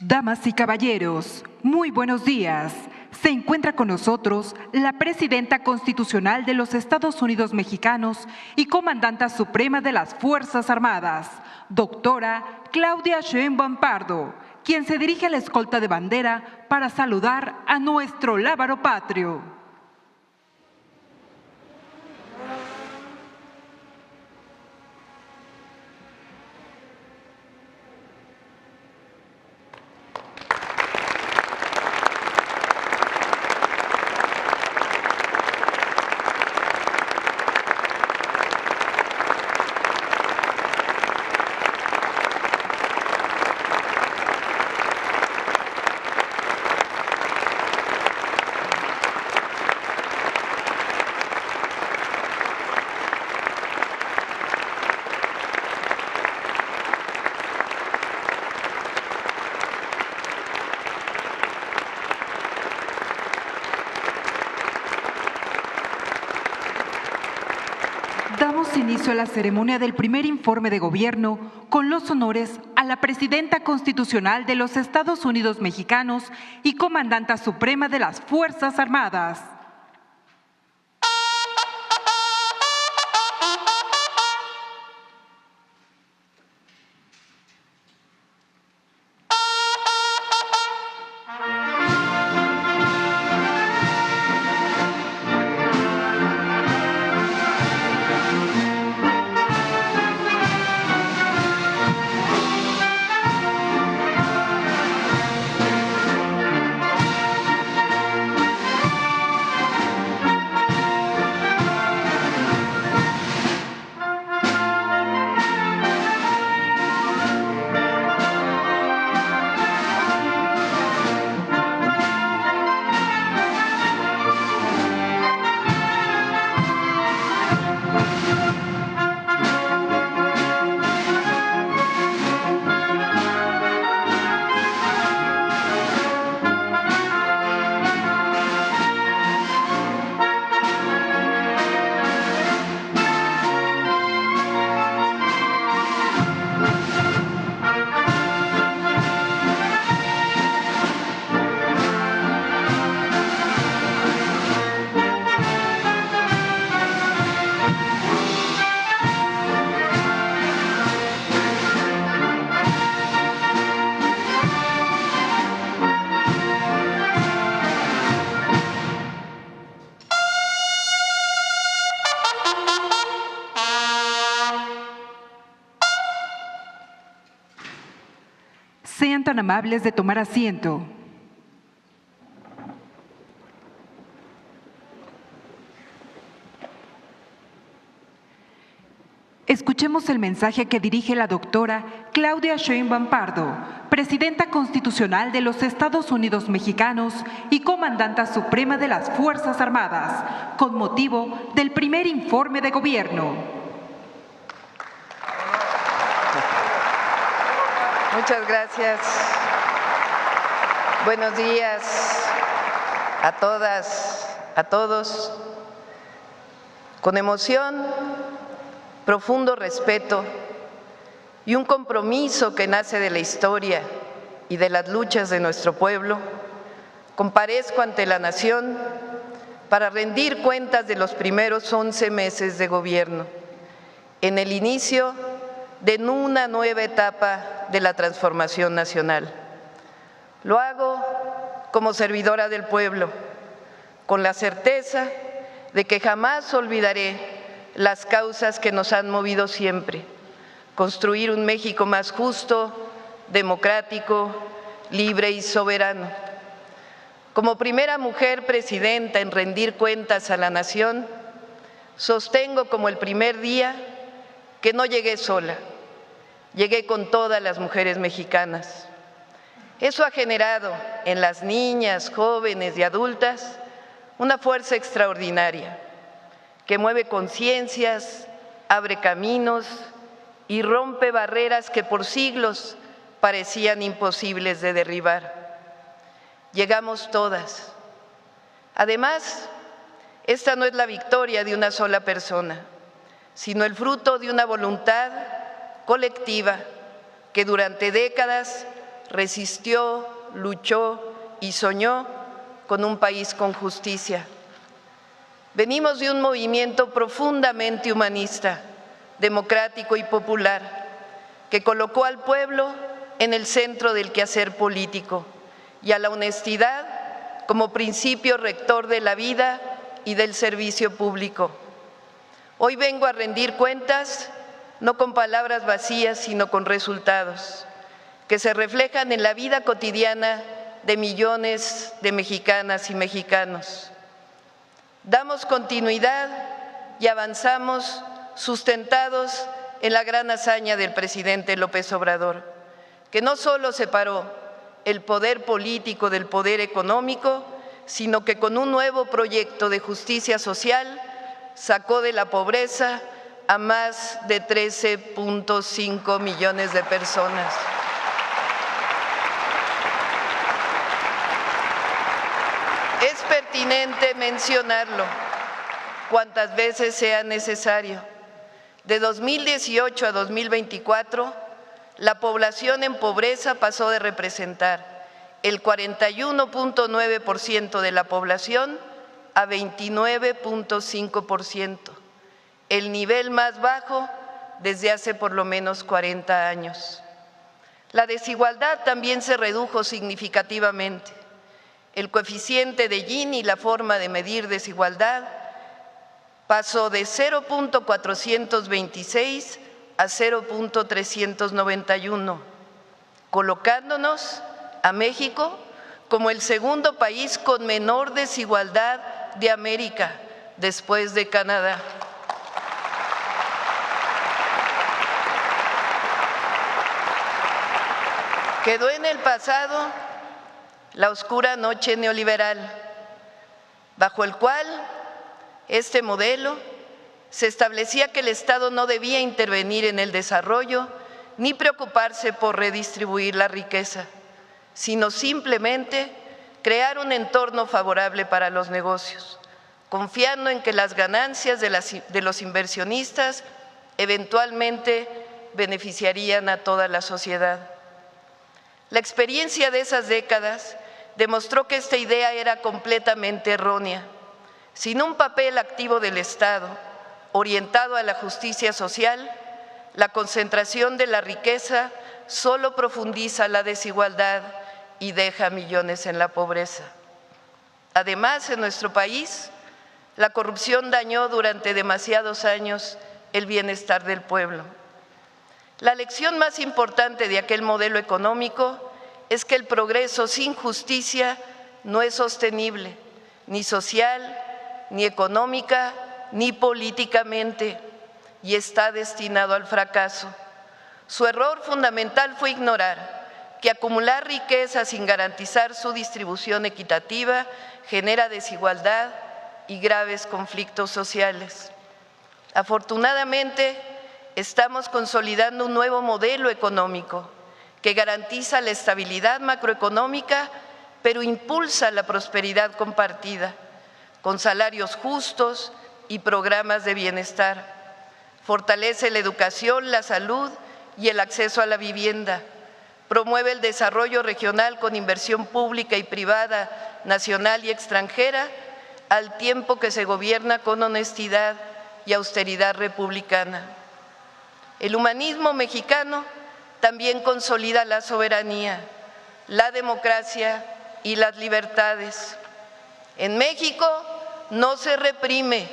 Damas y caballeros, muy buenos días. Se encuentra con nosotros la Presidenta Constitucional de los Estados Unidos Mexicanos y Comandanta Suprema de las Fuerzas Armadas, doctora Claudia Sheinbaum Pardo, quien se dirige a la escolta de bandera para saludar a nuestro lábaro patrio. Damos inicio a la ceremonia del primer informe de gobierno con los honores a la Presidenta Constitucional de los Estados Unidos Mexicanos y Comandanta Suprema de las Fuerzas Armadas. Sean tan amables de tomar asiento. Escuchemos el mensaje que dirige la doctora Claudia Sheinbaum Pardo, Presidenta Constitucional de los Estados Unidos Mexicanos y Comandanta Suprema de las Fuerzas Armadas, con motivo del primer informe de gobierno. Muchas gracias. Buenos días a todas, a todos. Con emoción, profundo respeto y un compromiso que nace de la historia y de las luchas de nuestro pueblo, comparezco ante la nación para rendir cuentas de los primeros 11 meses de gobierno, en el inicio de una nueva etapa de la transformación nacional. Lo hago como servidora del pueblo, con la certeza de que jamás olvidaré las causas que nos han movido siempre: construir un México más justo, democrático, libre y soberano. Como primera mujer presidenta en rendir cuentas a la nación, sostengo como el primer día que no llegué sola, llegué con todas las mujeres mexicanas. Eso ha generado en las niñas, jóvenes y adultas una fuerza extraordinaria que mueve conciencias, abre caminos y rompe barreras que por siglos parecían imposibles de derribar. Llegamos todas. Además, esta no es la victoria de una sola persona, sino el fruto de una voluntad colectiva que durante décadas resistió, luchó y soñó con un país con justicia. Venimos de un movimiento profundamente humanista, democrático y popular, que colocó al pueblo en el centro del quehacer político y a la honestidad como principio rector de la vida y del servicio público. Hoy vengo a rendir cuentas, no con palabras vacías, sino con resultados, que se reflejan en la vida cotidiana de millones de mexicanas y mexicanos. Damos continuidad y avanzamos sustentados en la gran hazaña del presidente López Obrador, que no solo separó el poder político del poder económico, sino que con un nuevo proyecto de justicia social sacó de la pobreza a más de 13.5 millones de personas. Es pertinente mencionarlo cuantas veces sea necesario. De 2018 a 2024, la población en pobreza pasó de representar el 41.9% de la población a 29.5%, el nivel más bajo desde hace por lo menos 40 años. La desigualdad también se redujo significativamente. El coeficiente de Gini, la forma de medir desigualdad, pasó de 0.426 a 0.391, colocándonos a México como el segundo país con menor desigualdad de América, después de Canadá. Quedó en el pasado la oscura noche neoliberal, bajo el cual este modelo se establecía que el Estado no debía intervenir en el desarrollo ni preocuparse por redistribuir la riqueza, sino simplemente crear un entorno favorable para los negocios, confiando en que las ganancias de los inversionistas eventualmente beneficiarían a toda la sociedad. La experiencia de esas décadas demostró que esta idea era completamente errónea. Sin un papel activo del Estado orientado a la justicia social, la concentración de la riqueza solo profundiza la desigualdad y deja millones en la pobreza. Además, en nuestro país, la corrupción dañó durante demasiados años el bienestar del pueblo. La lección más importante de aquel modelo económico es que el progreso sin justicia no es sostenible, ni social, ni económica, ni políticamente, y está destinado al fracaso. Su error fundamental fue ignorar que acumular riqueza sin garantizar su distribución equitativa genera desigualdad y graves conflictos sociales. Afortunadamente, estamos consolidando un nuevo modelo económico que garantiza la estabilidad macroeconómica, pero impulsa la prosperidad compartida, con salarios justos y programas de bienestar. Fortalece la educación, la salud y el acceso a la vivienda. Promueve el desarrollo regional con inversión pública y privada, nacional y extranjera, al tiempo que se gobierna con honestidad y austeridad republicana. El humanismo mexicano también consolida la soberanía, la democracia y las libertades. En México no se reprime,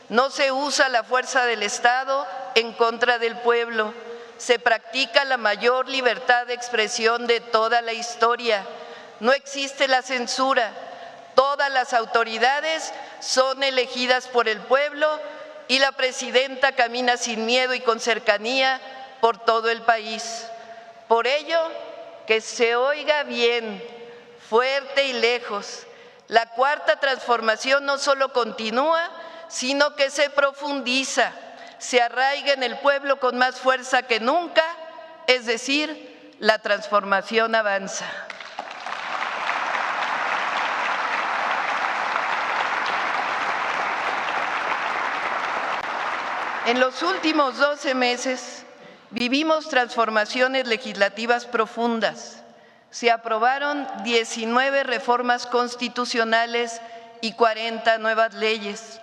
no se usa la fuerza del Estado en contra del pueblo, se practica la mayor libertad de expresión de toda la historia, no existe la censura, todas las autoridades son elegidas por el pueblo y la presidenta camina sin miedo y con cercanía por todo el país. Por ello, que se oiga bien, fuerte y lejos, la cuarta transformación no solo continúa, sino que se profundiza, se arraiga en el pueblo con más fuerza que nunca, es decir, la transformación avanza. En los últimos 12 meses vivimos transformaciones legislativas profundas, se aprobaron 19 reformas constitucionales y 40 nuevas leyes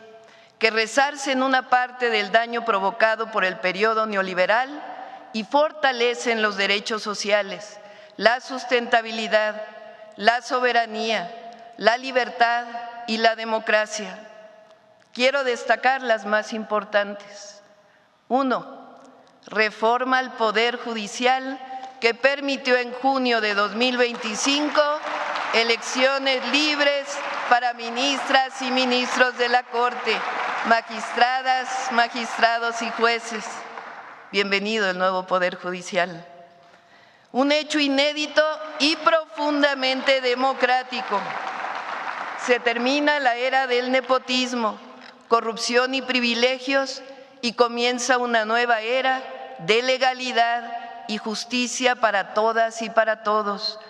que resarcen una parte del daño provocado por el periodo neoliberal y fortalecen los derechos sociales, la sustentabilidad, la soberanía, la libertad y la democracia. Quiero destacar las más importantes. 1. Reforma al Poder Judicial que permitió en junio de 2025 elecciones libres para ministras y ministros de la Corte, magistradas, magistrados y jueces. Bienvenido el nuevo Poder Judicial. Un hecho inédito y profundamente democrático. Se termina la era del nepotismo, corrupción y privilegios y comienza una nueva era de legalidad y justicia para todas y para todos,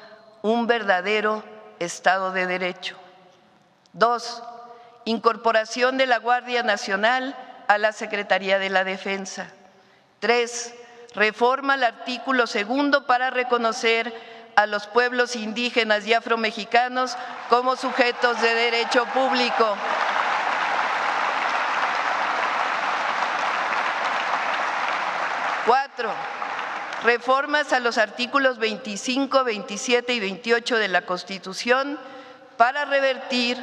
un verdadero Estado de Derecho. 2. Incorporación de la Guardia Nacional a la Secretaría de la Defensa. 3. Reforma al artículo 2 para reconocer a los pueblos indígenas y afromexicanos como sujetos de derecho público. 4. Reformas a los artículos 25, 27 y 28 de la Constitución para revertir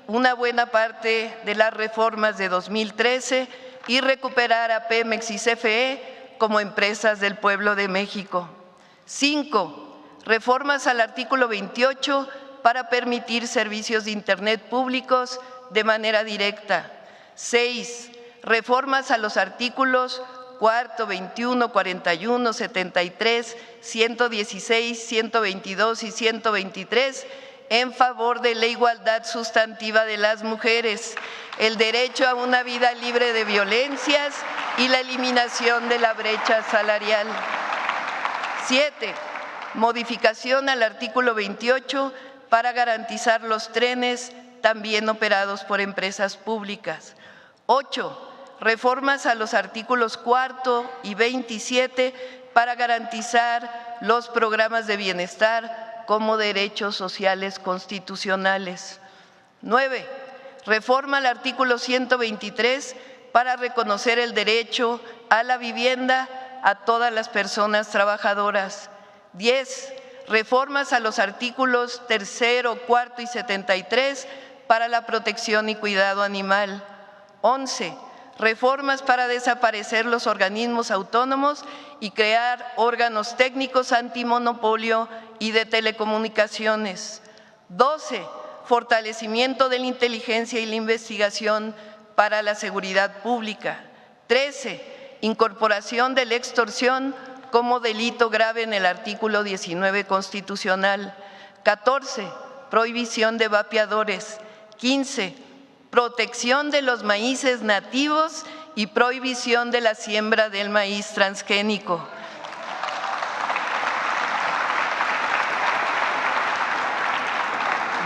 una buena parte de las reformas de 2013 y recuperar a Pemex y CFE como empresas del pueblo de México. 5. Reformas al artículo 28 para permitir servicios de Internet públicos de manera directa. 6. Reformas a los artículos 4, 21, 41, 73, 116, 122 y 123 en favor de la igualdad sustantiva de las mujeres, el derecho a una vida libre de violencias y la eliminación de la brecha salarial. 7. Modificación al artículo 28 para garantizar los trenes también operados por empresas públicas. 8. Reformas a los artículos 4 y 27 para garantizar los programas de bienestar como derechos sociales constitucionales. 9. Reforma al artículo 123 para reconocer el derecho a la vivienda a todas las personas trabajadoras. 10. Reformas a los artículos 3, 4 y 73 para la protección y cuidado animal. 11. Reformas para desaparecer los organismos autónomos y crear órganos técnicos antimonopolio y de telecomunicaciones. 12. Fortalecimiento de la inteligencia y la investigación para la seguridad pública. 13. Incorporación de la extorsión como delito grave en el artículo 19 constitucional. 14. Prohibición de vapeadores. 15. Protección de los maíces nativos y prohibición de la siembra del maíz transgénico.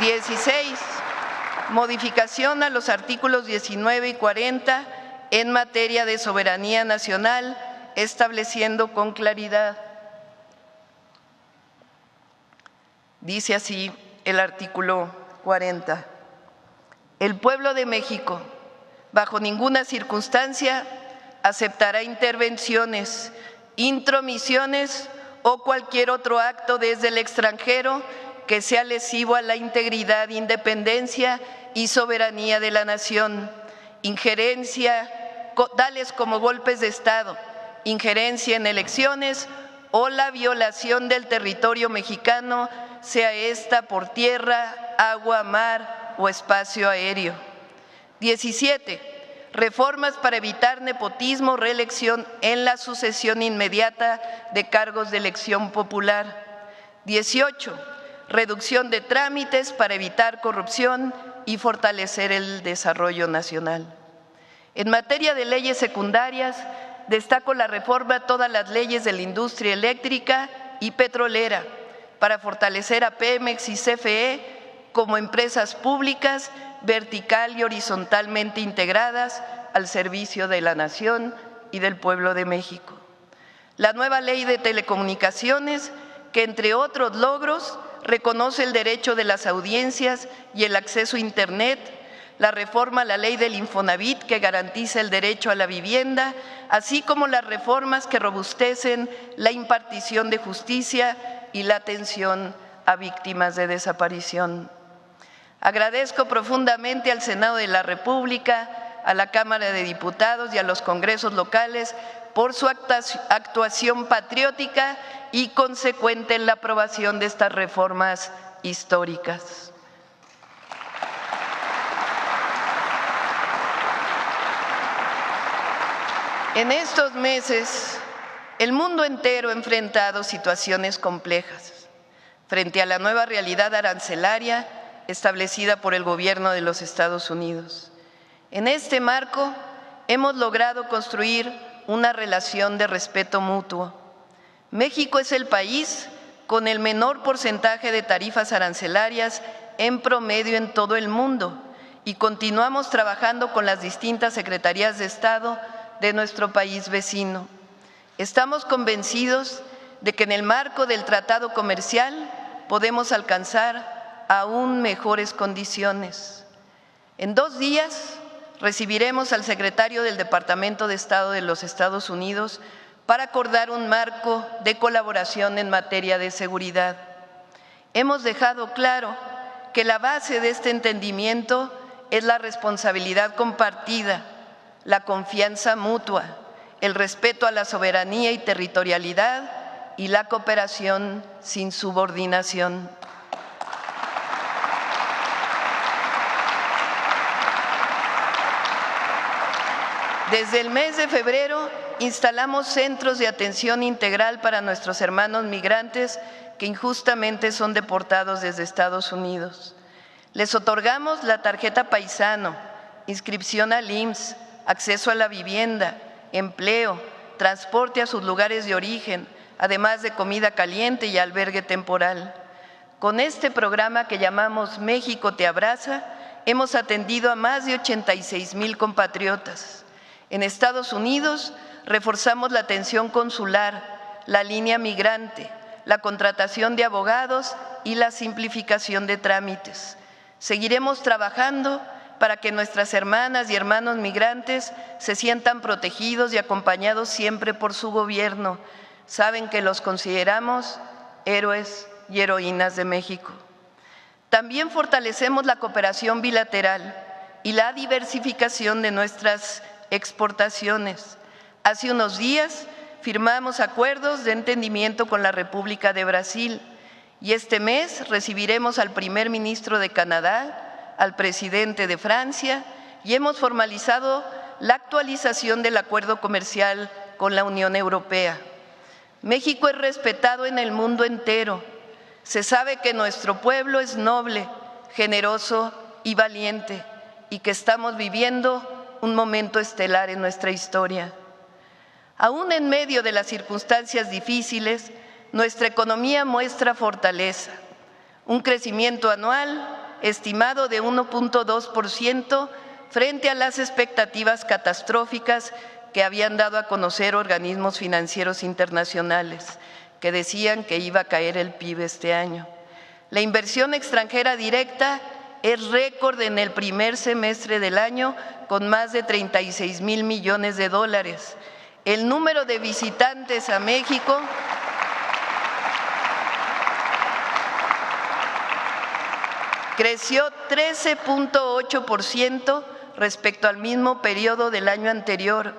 16. Modificación a los artículos 19 y 40 en materia de soberanía nacional, estableciendo con claridad. Dice así el artículo 40. El pueblo de México, bajo ninguna circunstancia, aceptará intervenciones, intromisiones o cualquier otro acto desde el extranjero que sea lesivo a la integridad, independencia y soberanía de la nación, injerencia tales como golpes de Estado, injerencia en elecciones o la violación del territorio mexicano, sea esta por tierra, agua, mar o espacio aéreo. 17. Reformas para evitar nepotismo, reelección en la sucesión inmediata de cargos de elección popular. 18. Reducción de trámites para evitar corrupción y fortalecer el desarrollo nacional. En materia de leyes secundarias, destaco la reforma a todas las leyes de la industria eléctrica y petrolera para fortalecer a Pemex y CFE como empresas públicas vertical y horizontalmente integradas al servicio de la nación y del pueblo de México. La nueva ley de telecomunicaciones que, entre otros logros, reconoce el derecho de las audiencias y el acceso a Internet, la reforma a la ley del Infonavit que garantiza el derecho a la vivienda, así como las reformas que robustecen la impartición de justicia y la atención a víctimas de desaparición. Agradezco profundamente al Senado de la República, a la Cámara de Diputados y a los congresos locales por su actuación patriótica y consecuente en la aprobación de estas reformas históricas. En estos meses, el mundo entero ha enfrentado situaciones complejas frente a la nueva realidad arancelaria establecida por el Gobierno de los Estados Unidos. En este marco, hemos logrado construir una relación de respeto mutuo. México es el país con el menor porcentaje de tarifas arancelarias en promedio en todo el mundo y continuamos trabajando con las distintas secretarías de Estado de nuestro país vecino. Estamos convencidos de que en el marco del tratado comercial podemos alcanzar aún mejores condiciones. En 2 días recibiremos al secretario del Departamento de Estado de los Estados Unidos para acordar un marco de colaboración en materia de seguridad. Hemos dejado claro que la base de este entendimiento es la responsabilidad compartida, la confianza mutua, el respeto a la soberanía y territorialidad y la cooperación sin subordinación. Desde el mes de febrero instalamos centros de atención integral para nuestros hermanos migrantes que injustamente son deportados desde Estados Unidos. Les otorgamos la tarjeta paisano, inscripción al IMSS, acceso a la vivienda, empleo, transporte a sus lugares de origen, además de comida caliente y albergue temporal. Con este programa que llamamos México te abraza, hemos atendido a más de 86,000 compatriotas. En Estados Unidos reforzamos la atención consular, la línea migrante, la contratación de abogados y la simplificación de trámites. Seguiremos trabajando para que nuestras hermanas y hermanos migrantes se sientan protegidos y acompañados siempre por su gobierno. Saben que los consideramos héroes y heroínas de México. También fortalecemos la cooperación bilateral y la diversificación de nuestras exportaciones. Hace unos días firmamos acuerdos de entendimiento con la República de Brasil y este mes recibiremos al primer ministro de Canadá, al presidente de Francia y hemos formalizado la actualización del acuerdo comercial con la Unión Europea. México es respetado en el mundo entero. Se sabe que nuestro pueblo es noble, generoso y valiente y que estamos viviendo un momento estelar en nuestra historia. Aún en medio de las circunstancias difíciles, nuestra economía muestra fortaleza, un crecimiento anual estimado de 1.2% frente a las expectativas catastróficas que habían dado a conocer organismos financieros internacionales, que decían que iba a caer el PIB este año. La inversión extranjera directa es récord en el primer semestre del año, con más de 36,000 millones de dólares. El número de visitantes a México creció 13.8% respecto al mismo periodo del año anterior.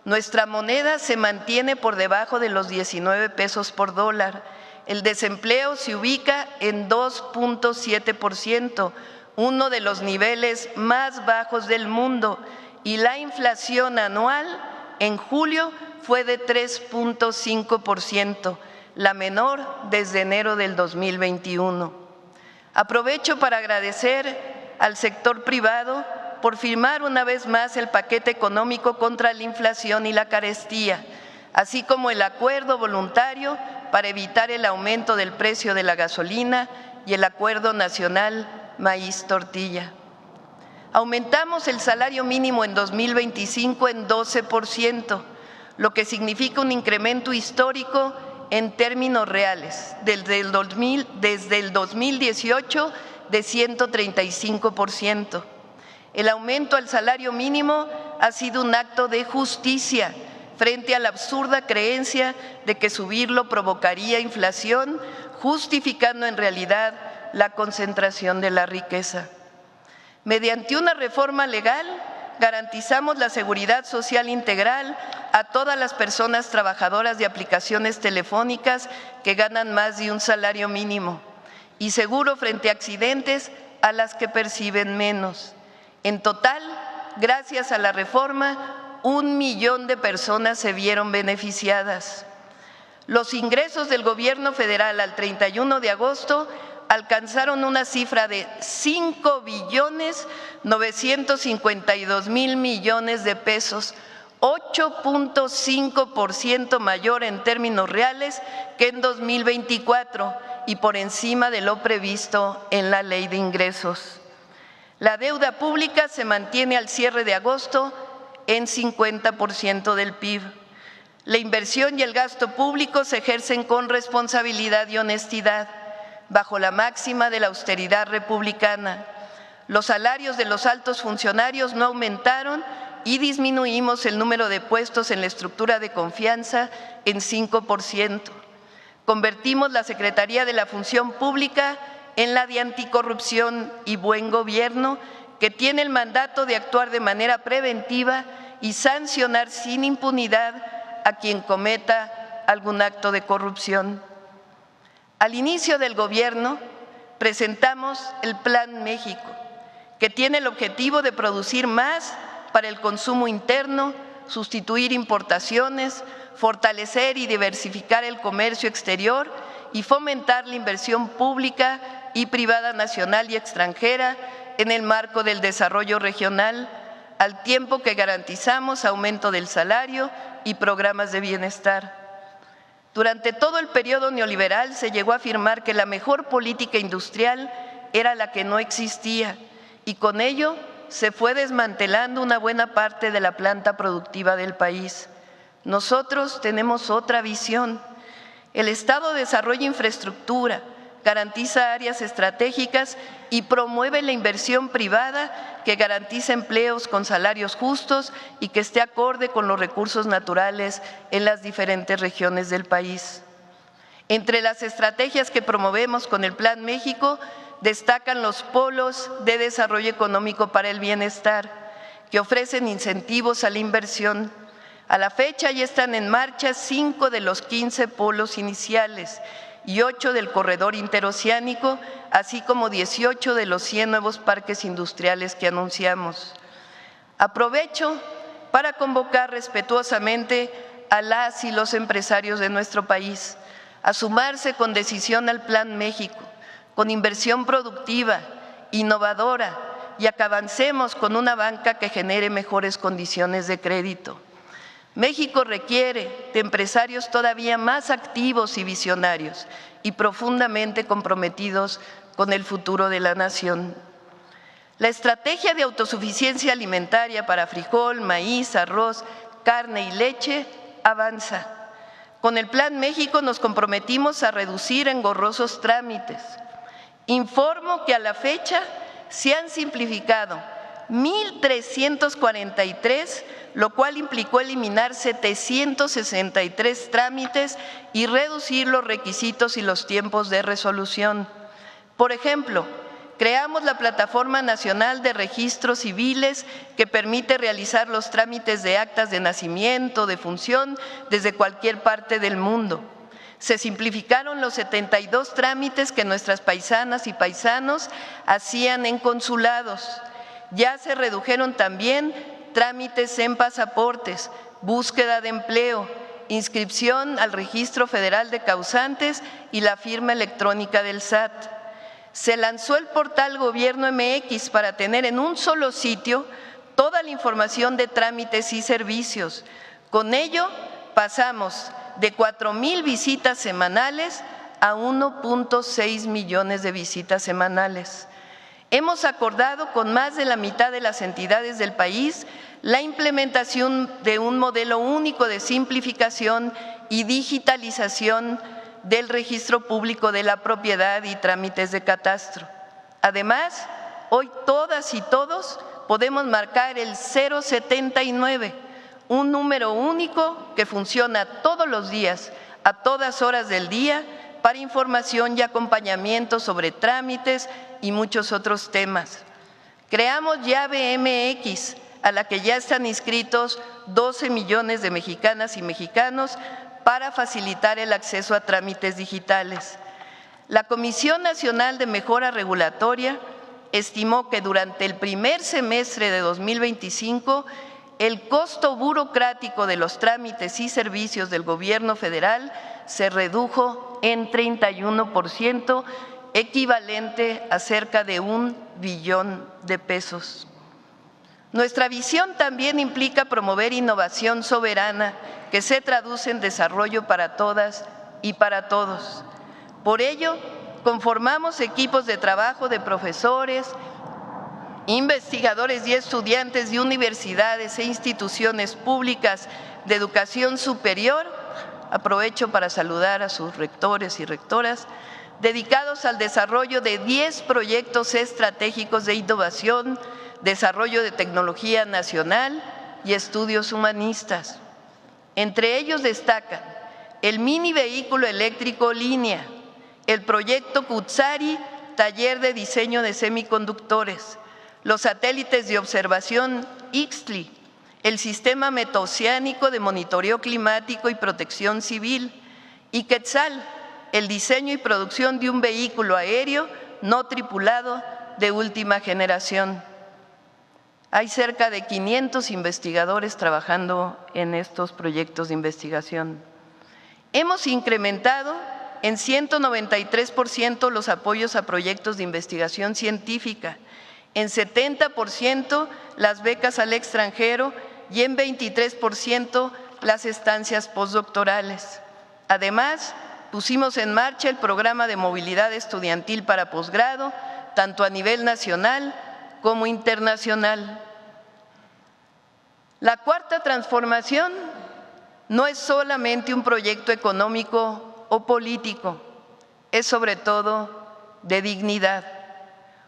Nuestra moneda se mantiene por debajo de los 19 pesos por dólar. El desempleo se ubica en 2.7%, uno de los niveles más bajos del mundo, y la inflación anual en julio fue de 3.5%, la menor desde enero del 2021. Aprovecho para agradecer al sector privado por firmar una vez más el paquete económico contra la inflación y la carestía, así como el acuerdo voluntario para evitar el aumento del precio de la gasolina y el acuerdo nacional maíz tortilla. Aumentamos el salario mínimo en 2025 en 12%, lo que significa un incremento histórico en términos reales, desde el 2018 de 135%. El aumento al salario mínimo ha sido un acto de justicia frente a la absurda creencia de que subirlo provocaría inflación, justificando en realidad la concentración de la riqueza. Mediante una reforma legal, garantizamos la seguridad social integral a todas las personas trabajadoras de aplicaciones telefónicas que ganan más de un salario mínimo y seguro frente a accidentes a las que perciben menos. En total, gracias a la reforma, 1 millón de personas se vieron beneficiadas. Los ingresos del Gobierno federal al 31 de agosto alcanzaron una cifra de 5.952.000 millones de pesos, 8.5% mayor en términos reales que en 2024 y por encima de lo previsto en la Ley de Ingresos. La deuda pública se mantiene al cierre de agosto en 50% del PIB. La inversión y el gasto público se ejercen con responsabilidad y honestidad, bajo la máxima de la austeridad republicana. Los salarios de los altos funcionarios no aumentaron y disminuimos el número de puestos en la estructura de confianza en 5%. Convertimos la Secretaría de la Función Pública en la de Anticorrupción y Buen Gobierno, que tiene el mandato de actuar de manera preventiva y sancionar sin impunidad a quien cometa algún acto de corrupción. Al inicio del gobierno presentamos el Plan México, que tiene el objetivo de producir más para el consumo interno, sustituir importaciones, fortalecer y diversificar el comercio exterior y fomentar la inversión pública y privada nacional y extranjera en el marco del desarrollo regional, al tiempo que garantizamos aumento del salario y programas de bienestar. Durante todo el periodo neoliberal se llegó a afirmar que la mejor política industrial era la que no existía y con ello se fue desmantelando una buena parte de la planta productiva del país. Nosotros tenemos otra visión. El Estado desarrolla infraestructura, garantiza áreas estratégicas y promueve la inversión privada que garantiza empleos con salarios justos y que esté acorde con los recursos naturales en las diferentes regiones del país. Entre las estrategias que promovemos con el Plan México destacan los polos de desarrollo económico para el bienestar, que ofrecen incentivos a la inversión. A la fecha ya están en marcha 5 de los 15 polos iniciales y 8 del corredor interoceánico, así como 18 de los 100 nuevos parques industriales que anunciamos. Aprovecho para convocar respetuosamente a las y los empresarios de nuestro país a sumarse con decisión al Plan México, con inversión productiva, innovadora y a que avancemos con una banca que genere mejores condiciones de crédito. México requiere de empresarios todavía más activos y visionarios y profundamente comprometidos con el futuro de la nación. La estrategia de autosuficiencia alimentaria para frijol, maíz, arroz, carne y leche avanza. Con el Plan México nos comprometimos a reducir engorrosos trámites. Informo que a la fecha se han simplificado 1.343, lo cual implicó eliminar 763 trámites y reducir los requisitos y los tiempos de resolución. Por ejemplo, creamos la Plataforma Nacional de Registros Civiles que permite realizar los trámites de actas de nacimiento, de función, desde cualquier parte del mundo. Se simplificaron los 72 trámites que nuestras paisanas y paisanos hacían en consulados. Ya se redujeron también trámites en pasaportes, búsqueda de empleo, inscripción al Registro Federal de Causantes y la firma electrónica del SAT. Se lanzó el portal Gobierno MX para tener en un solo sitio toda la información de trámites y servicios. Con ello pasamos de 4,000 visitas semanales a 1.6 millones de visitas semanales. Hemos acordado con más de la mitad de las entidades del país la implementación de un modelo único de simplificación y digitalización del registro público de la propiedad y trámites de catastro. Además, hoy todas y todos podemos marcar el 079, un número único que funciona todos los días, a todas horas del día, para información y acompañamiento sobre trámites y muchos otros temas. Creamos Llave MX, a la que ya están inscritos 12 millones de mexicanas y mexicanos para facilitar el acceso a trámites digitales. La Comisión Nacional de Mejora Regulatoria estimó que durante el primer semestre de 2025 el costo burocrático de los trámites y servicios del Gobierno federal se redujo en 31%, equivalente a cerca de 1 billón de pesos. Nuestra visión también implica promover innovación soberana que se traduce en desarrollo para todas y para todos. Por ello, conformamos equipos de trabajo de profesores, investigadores y estudiantes de universidades e instituciones públicas de educación superior, aprovecho para saludar a sus rectores y rectoras, dedicados al desarrollo de 10 proyectos estratégicos de innovación, desarrollo de tecnología nacional y estudios humanistas. Entre ellos destacan el mini vehículo eléctrico Línea, el proyecto Cutzari, taller de diseño de semiconductores, los satélites de observación Ixtli, el sistema metaoceánico de monitoreo climático y protección civil, y Quetzal, el diseño y producción de un vehículo aéreo no tripulado de última generación. Hay cerca de 500 investigadores trabajando en estos proyectos de investigación. Hemos incrementado en 193% los apoyos a proyectos de investigación científica, en 70% las becas al extranjero y en 23% las estancias postdoctorales. Además, pusimos en marcha el programa de movilidad estudiantil para posgrado, tanto a nivel nacional como internacional. La cuarta transformación no es solamente un proyecto económico o político, es sobre todo de dignidad.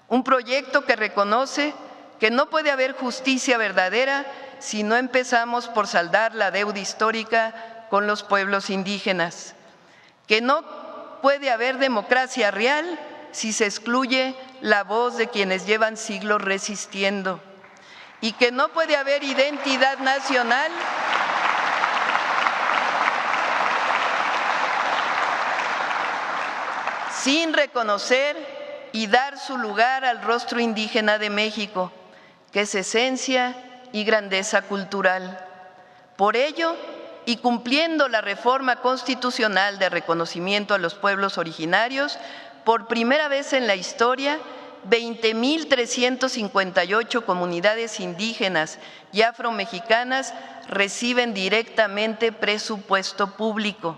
Un proyecto que reconoce que no puede haber justicia verdadera si no empezamos por saldar la deuda histórica con los pueblos indígenas, que no puede haber democracia real si se excluye la voz de quienes llevan siglos resistiendo, y que no puede haber identidad nacional sin reconocer y dar su lugar al rostro indígena de México, que es esencia y grandeza cultural. Por ello, y cumpliendo la reforma constitucional de reconocimiento a los pueblos originarios, por primera vez en la historia, 20.358 comunidades indígenas y afromexicanas reciben directamente presupuesto público.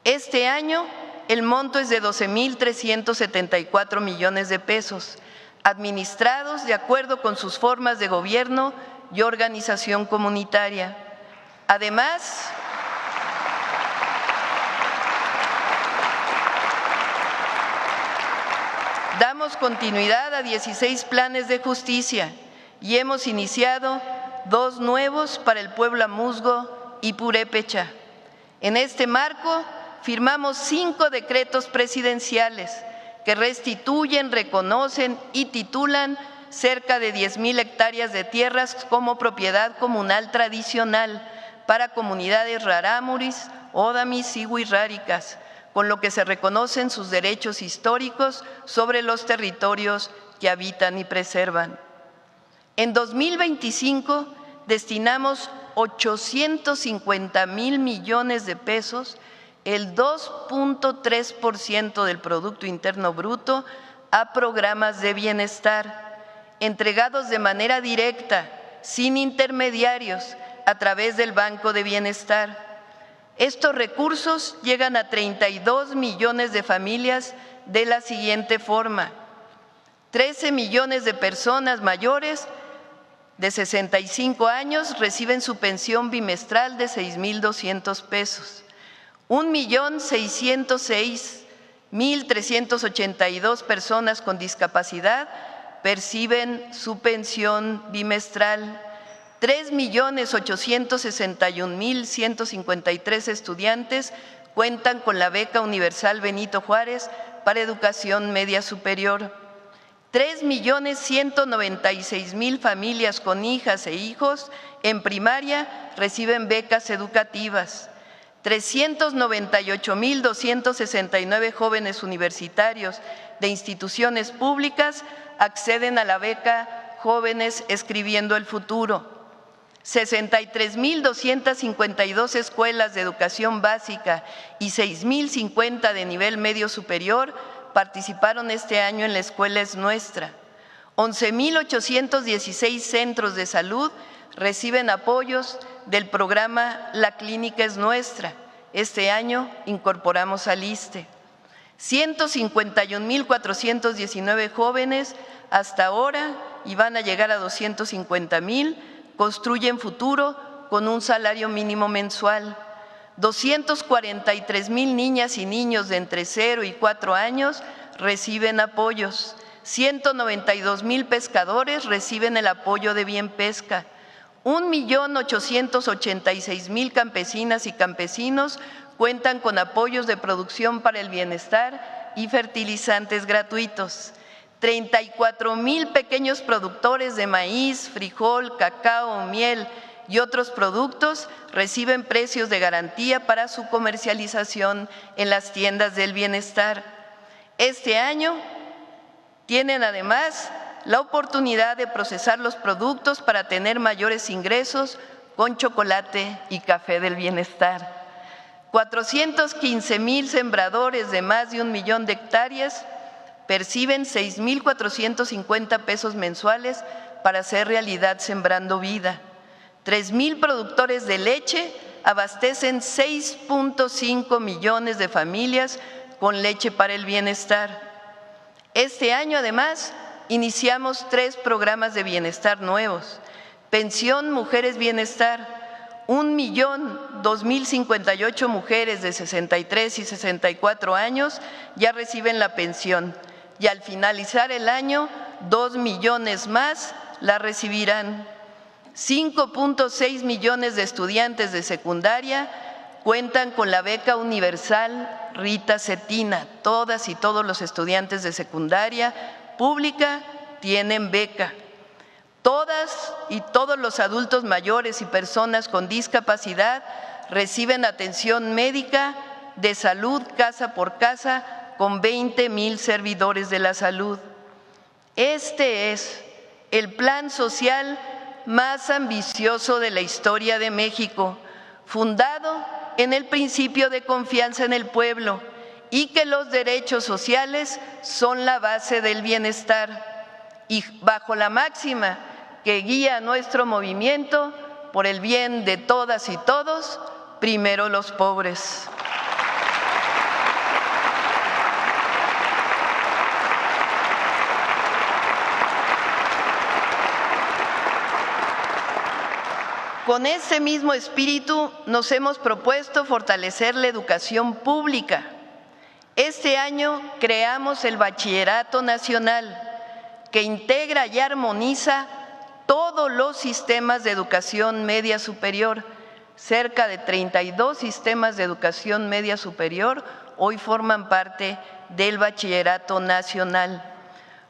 Este año, el monto es de 12.374 millones de pesos, administrados de acuerdo con sus formas de gobierno y organización comunitaria. Además, damos continuidad a 16 planes de justicia y hemos iniciado 2 nuevos para el pueblo amuzgo y purépecha. En este marco, firmamos 5 decretos presidenciales que restituyen, reconocen y titulan cerca de 10,000 hectáreas de tierras como propiedad comunal tradicional para comunidades rarámuris, ódamis y huirráricas, con lo que se reconocen sus derechos históricos sobre los territorios que habitan y preservan. En 2025 destinamos 850,000 millones de pesos, el 2.3% del Producto Interno Bruto, a programas de bienestar, entregados de manera directa, sin intermediarios, a través del Banco de Bienestar. Estos recursos llegan a 32 millones de familias de la siguiente forma: 13 millones de personas mayores de 65 años reciben su pensión bimestral de 6,200 pesos. 1.606.382 personas con discapacidad perciben su pensión bimestral. 3.861.153 estudiantes cuentan con la beca universal Benito Juárez para educación media superior. 3.196.000 familias con hijas e hijos en primaria reciben becas educativas. 398.269 jóvenes universitarios de instituciones públicas acceden a la beca Jóvenes Escribiendo el Futuro. 63.252 escuelas de educación básica y 6.050 de nivel medio superior participaron este año en La Escuela es Nuestra. 11.816 centros de salud reciben apoyos del programa La Clínica es Nuestra. Este año incorporamos al ISSSTE. 151.419 jóvenes hasta ahora, y van a llegar a 250.000, construyen futuro con un salario mínimo mensual. 243.000 niñas y niños de entre 0 y 4 años reciben apoyos. 192.000 pescadores reciben el apoyo de Bien Pesca. 1.886.000 campesinas y campesinos cuentan con apoyos de producción para el bienestar y fertilizantes gratuitos. 34.000 pequeños productores de maíz, frijol, cacao, miel y otros productos reciben precios de garantía para su comercialización en las tiendas del bienestar. Este año tienen además la oportunidad de procesar los productos para tener mayores ingresos con chocolate y café del bienestar. 415.000 sembradores de más de 1 millón de hectáreas perciben 6.450 pesos mensuales para hacer realidad Sembrando Vida. 3.000 productores de leche abastecen 6.5 millones de familias con leche para el bienestar. Este año, además, iniciamos 3 programas de bienestar nuevos. Pensión Mujeres Bienestar. 1.002.058 mujeres de 63 y 64 años ya reciben la pensión, y al finalizar el año, 2 millones más la recibirán. 5.6 millones de estudiantes de secundaria cuentan con la beca universal Rita Cetina. Todas y todos los estudiantes de secundaria pública tienen beca. Todas y todos los adultos mayores y personas con discapacidad reciben atención médica de salud casa por casa con 20.000 servidores de la salud. Este es el plan social más ambicioso de la historia de México, fundado en el principio de confianza en el pueblo y que los derechos sociales son la base del bienestar, y bajo la máxima que guía nuestro movimiento: por el bien de todas y todos, primero los pobres. Con ese mismo espíritu nos hemos propuesto fortalecer la educación pública. Este año creamos el Bachillerato Nacional, que integra y armoniza todos los sistemas de educación media superior. Cerca de 32 sistemas de educación media superior hoy forman parte del Bachillerato Nacional,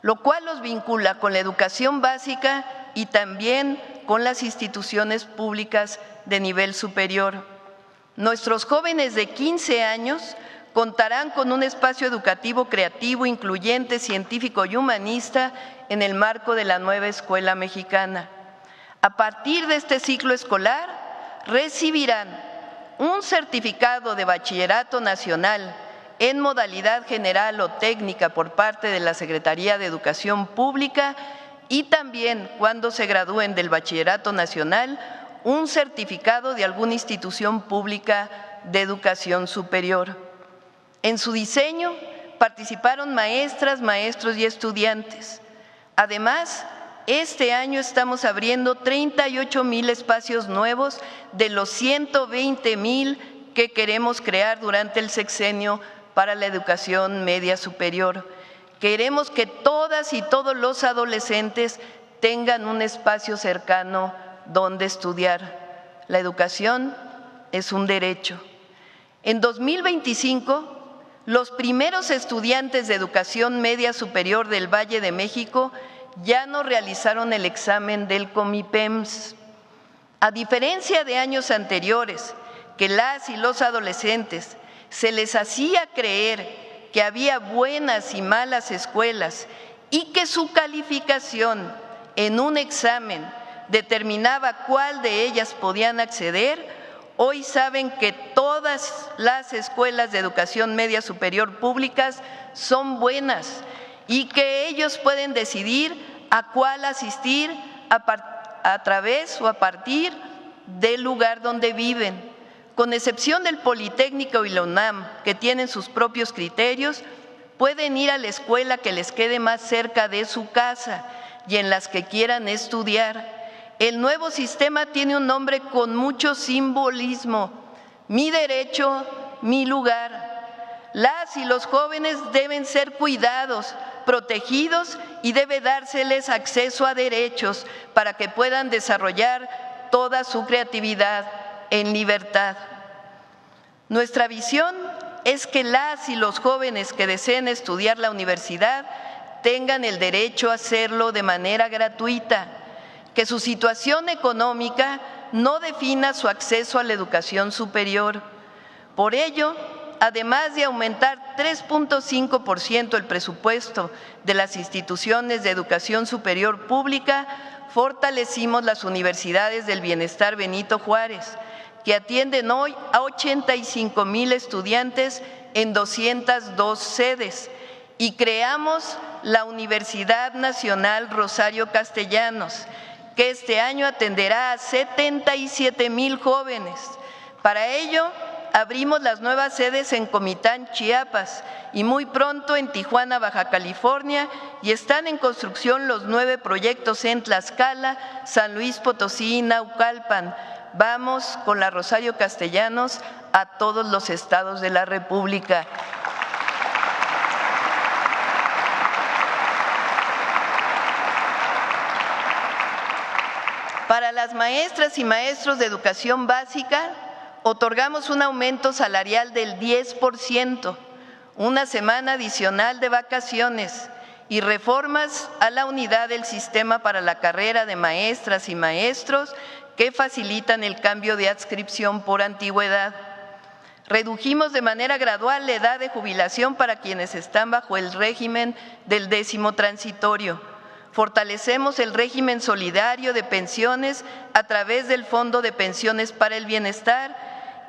lo cual los vincula con la educación básica y también con las instituciones públicas de nivel superior. Nuestros jóvenes de 15 años contarán con un espacio educativo creativo, incluyente, científico y humanista en el marco de la nueva escuela mexicana. A partir de este ciclo escolar, recibirán un certificado de bachillerato nacional en modalidad general o técnica por parte de la Secretaría de Educación Pública, y también, cuando se gradúen del bachillerato nacional, un certificado de alguna institución pública de educación superior. En su diseño participaron maestras, maestros y estudiantes. Además, este año estamos abriendo 38,000 espacios nuevos de los 120,000 que queremos crear durante el sexenio para la educación media superior. Queremos que todas y todos los adolescentes tengan un espacio cercano donde estudiar. La educación es un derecho. En 2025, los primeros estudiantes de educación media superior del Valle de México ya no realizaron el examen del Comipems. A diferencia de años anteriores, que las y los adolescentes se les hacía creer que había buenas y malas escuelas y que su calificación en un examen determinaba cuál de ellas podían acceder, hoy saben que todas las escuelas de educación media superior públicas son buenas y que ellos pueden decidir a cuál asistir a través o a partir del lugar donde viven. Con excepción del Politécnico y la UNAM, que tienen sus propios criterios, pueden ir a la escuela que les quede más cerca de su casa y en las que quieran estudiar. El nuevo sistema tiene un nombre con mucho simbolismo: mi derecho, mi lugar. Las y los jóvenes deben ser cuidados, protegidos y debe dárseles acceso a derechos para que puedan desarrollar toda su creatividad en libertad. Nuestra visión es que las y los jóvenes que deseen estudiar la universidad tengan el derecho a hacerlo de manera gratuita, que su situación económica no defina su acceso a la educación superior. Por ello, además de aumentar 3.5% el presupuesto de las instituciones de educación superior pública, fortalecimos las universidades del Bienestar Benito Juárez, que atienden hoy a 85,000 estudiantes en 202 sedes, y creamos la Universidad Nacional Rosario Castellanos, que este año atenderá a 77,000 jóvenes. Para ello, abrimos las nuevas sedes en Comitán, Chiapas, y muy pronto en Tijuana, Baja California, y están en construcción los 9 proyectos en Tlaxcala, San Luis Potosí y Naucalpan. Vamos con la Rosario Castellanos a todos los estados de la República. Para las maestras y maestros de educación básica, otorgamos un aumento salarial del 10%, una semana adicional de vacaciones y reformas a la unidad del sistema para la carrera de maestras y maestros que facilitan el cambio de adscripción por antigüedad. Redujimos de manera gradual la edad de jubilación para quienes están bajo el régimen del 10º transitorio. Fortalecemos el régimen solidario de pensiones a través del Fondo de Pensiones para el Bienestar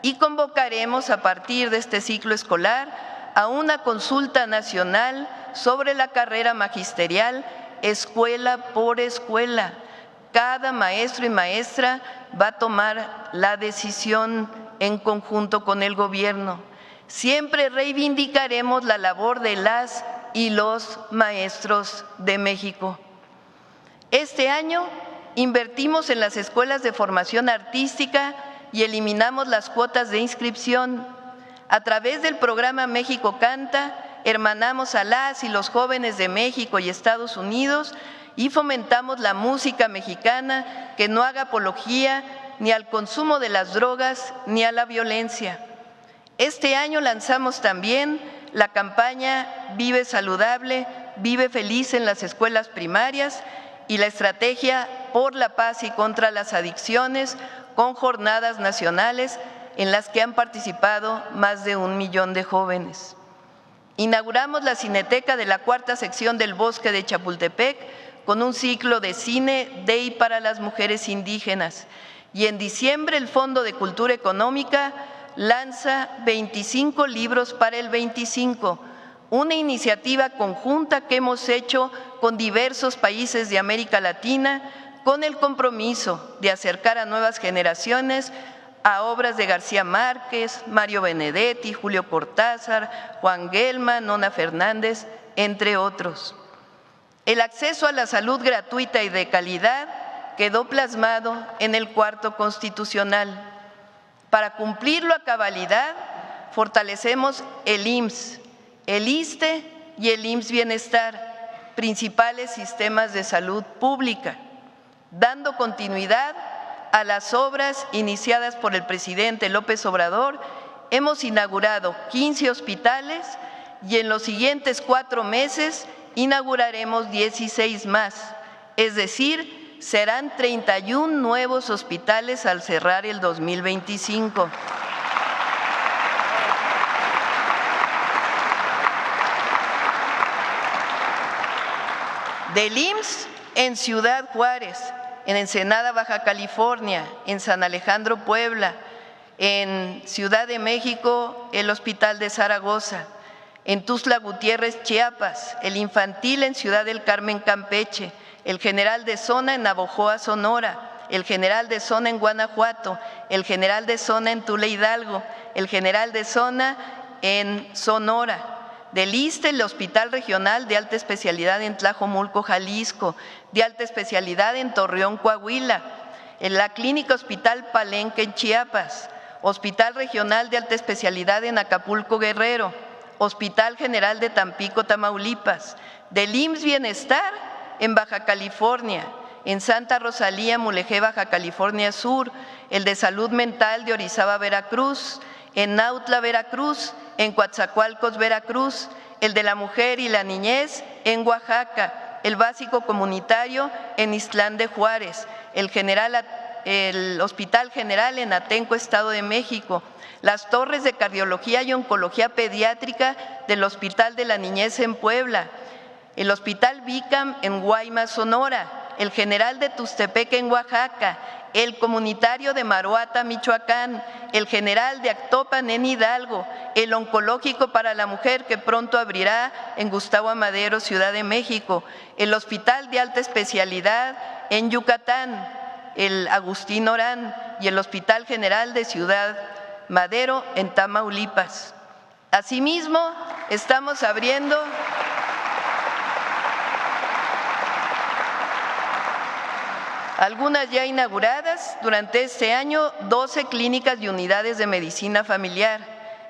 y convocaremos a partir de este ciclo escolar a una consulta nacional sobre la carrera magisterial, escuela por escuela. Cada maestro y maestra va a tomar la decisión en conjunto con el gobierno. Siempre reivindicaremos la labor de las y los maestros de México. Este año invertimos en las escuelas de formación artística y eliminamos las cuotas de inscripción. A través del programa México Canta, hermanamos a las y los jóvenes de México y Estados Unidos y fomentamos la música mexicana que no haga apología ni al consumo de las drogas ni a la violencia. Este año lanzamos también la campaña Vive Saludable, Vive Feliz en las escuelas primarias y la estrategia por la paz y contra las adicciones con jornadas nacionales en las que han participado más de 1 millón de jóvenes. Inauguramos la Cineteca de la 4ª sección del Bosque de Chapultepec con un ciclo de cine de y para las mujeres indígenas. Y en diciembre el Fondo de Cultura Económica lanza 25 libros para el 25, una iniciativa conjunta que hemos hecho con diversos países de América Latina con el compromiso de acercar a nuevas generaciones a obras de García Márquez, Mario Benedetti, Julio Cortázar, Juan Gelman, Nona Fernández, entre otros. El acceso a la salud gratuita y de calidad quedó plasmado en el 4º constitucional. Para cumplirlo a cabalidad, fortalecemos el IMSS, el ISSSTE y el IMSS Bienestar, principales sistemas de salud pública, dando continuidad a las obras iniciadas por el presidente López Obrador. Hemos inaugurado 15 hospitales y en los siguientes 4 meses inauguraremos 16 más, es decir, serán 31 nuevos hospitales al cerrar el 2025. Del IMSS en Ciudad Juárez, en Ensenada, Baja California, en San Alejandro, Puebla, en Ciudad de México, el Hospital de Zaragoza, en Tuxtla Gutiérrez, Chiapas, el infantil en Ciudad del Carmen, Campeche, el general de zona en Navojoa, Sonora, el general de zona en Guanajuato, el general de zona en Tula, Hidalgo, el general de zona en Sonora. Del ISSSTE, el Hospital Regional de Alta Especialidad en Tlajomulco, Jalisco, de Alta Especialidad en Torreón, Coahuila, en la Clínica Hospital Palenque en Chiapas, Hospital Regional de Alta Especialidad en Acapulco, Guerrero, Hospital General de Tampico, Tamaulipas, del IMSS Bienestar en Baja California, en Santa Rosalía, Mulegé, Baja California Sur, el de Salud Mental de Orizaba, Veracruz, en Nautla, Veracruz, en Coatzacoalcos, Veracruz, el de la Mujer y la Niñez en Oaxaca, el básico comunitario en Ixtlán de Juárez, el Hospital General en Atenco, Estado de México, las torres de cardiología y oncología pediátrica del Hospital de la Niñez en Puebla, el Hospital Bicam en Guaymas, Sonora, el General de Tuxtepec en Oaxaca, el comunitario de Maruata, Michoacán, el General de Actopan en Hidalgo, el oncológico para la mujer que pronto abrirá en Gustavo Amadero, Ciudad de México, el Hospital de Alta Especialidad en Yucatán, el Agustín Orán y el Hospital General de Ciudad Madero en Tamaulipas. Asimismo, estamos abriendo algunas ya inauguradas durante este año, 12 clínicas y unidades de medicina familiar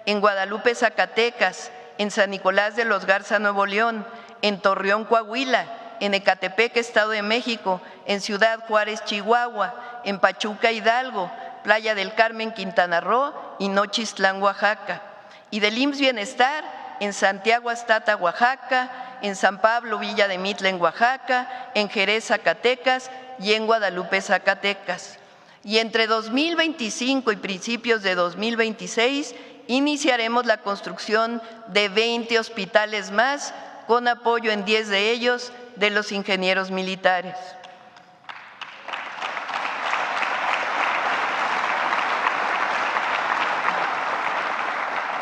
en Guadalupe, Zacatecas, en San Nicolás de los Garza, Nuevo León, en Torreón, Coahuila, en Ecatepec, Estado de México, en Ciudad Juárez, Chihuahua, en Pachuca, Hidalgo, Playa del Carmen, Quintana Roo y Nochistlán, Oaxaca. Y del IMSS Bienestar en Santiago Astata, Oaxaca, en San Pablo, Villa de Mitla, en Oaxaca, en Jerez, Zacatecas y en Guadalupe, Zacatecas. Y entre 2025 y principios de 2026 iniciaremos la construcción de 20 hospitales más, con apoyo en 10 de ellos de los ingenieros militares.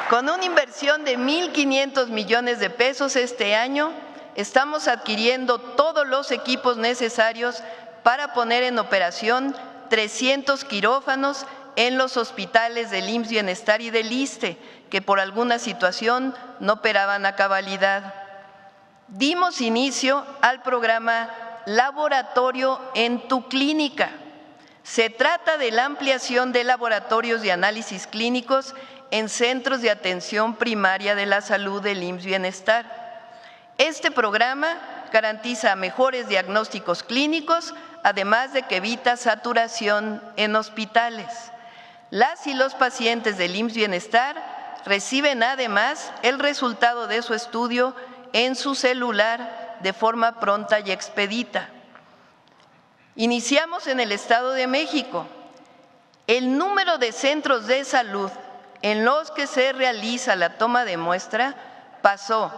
Con una inversión de 1.500 millones de pesos este año, estamos adquiriendo todos los equipos necesarios para poner en operación 300 quirófanos en los hospitales del IMSS Bienestar y del ISSSTE, que por alguna situación no operaban a cabalidad. Dimos inicio al programa Laboratorio en tu Clínica. Se trata de la ampliación de laboratorios de análisis clínicos en centros de atención primaria de la salud del IMSS Bienestar. Este programa garantiza mejores diagnósticos clínicos, además de que evita saturación en hospitales. Las y los pacientes del IMSS Bienestar reciben además el resultado de su estudio en su celular de forma pronta y expedita. Iniciamos en el Estado de México. El número de centros de salud en los que se realiza la toma de muestra pasó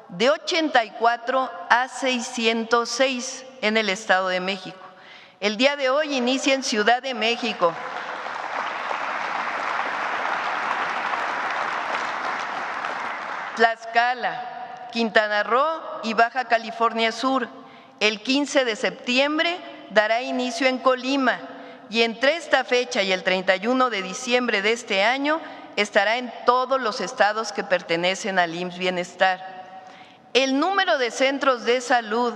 de 84 a 606 en el Estado de México. El día de hoy inicia en Ciudad de México. Tlaxcala, Quintana Roo y Baja California Sur. El 15 de septiembre dará inicio en Colima y entre esta fecha y el 31 de diciembre de este año estará en todos los estados que pertenecen al IMSS Bienestar. El número de centros de salud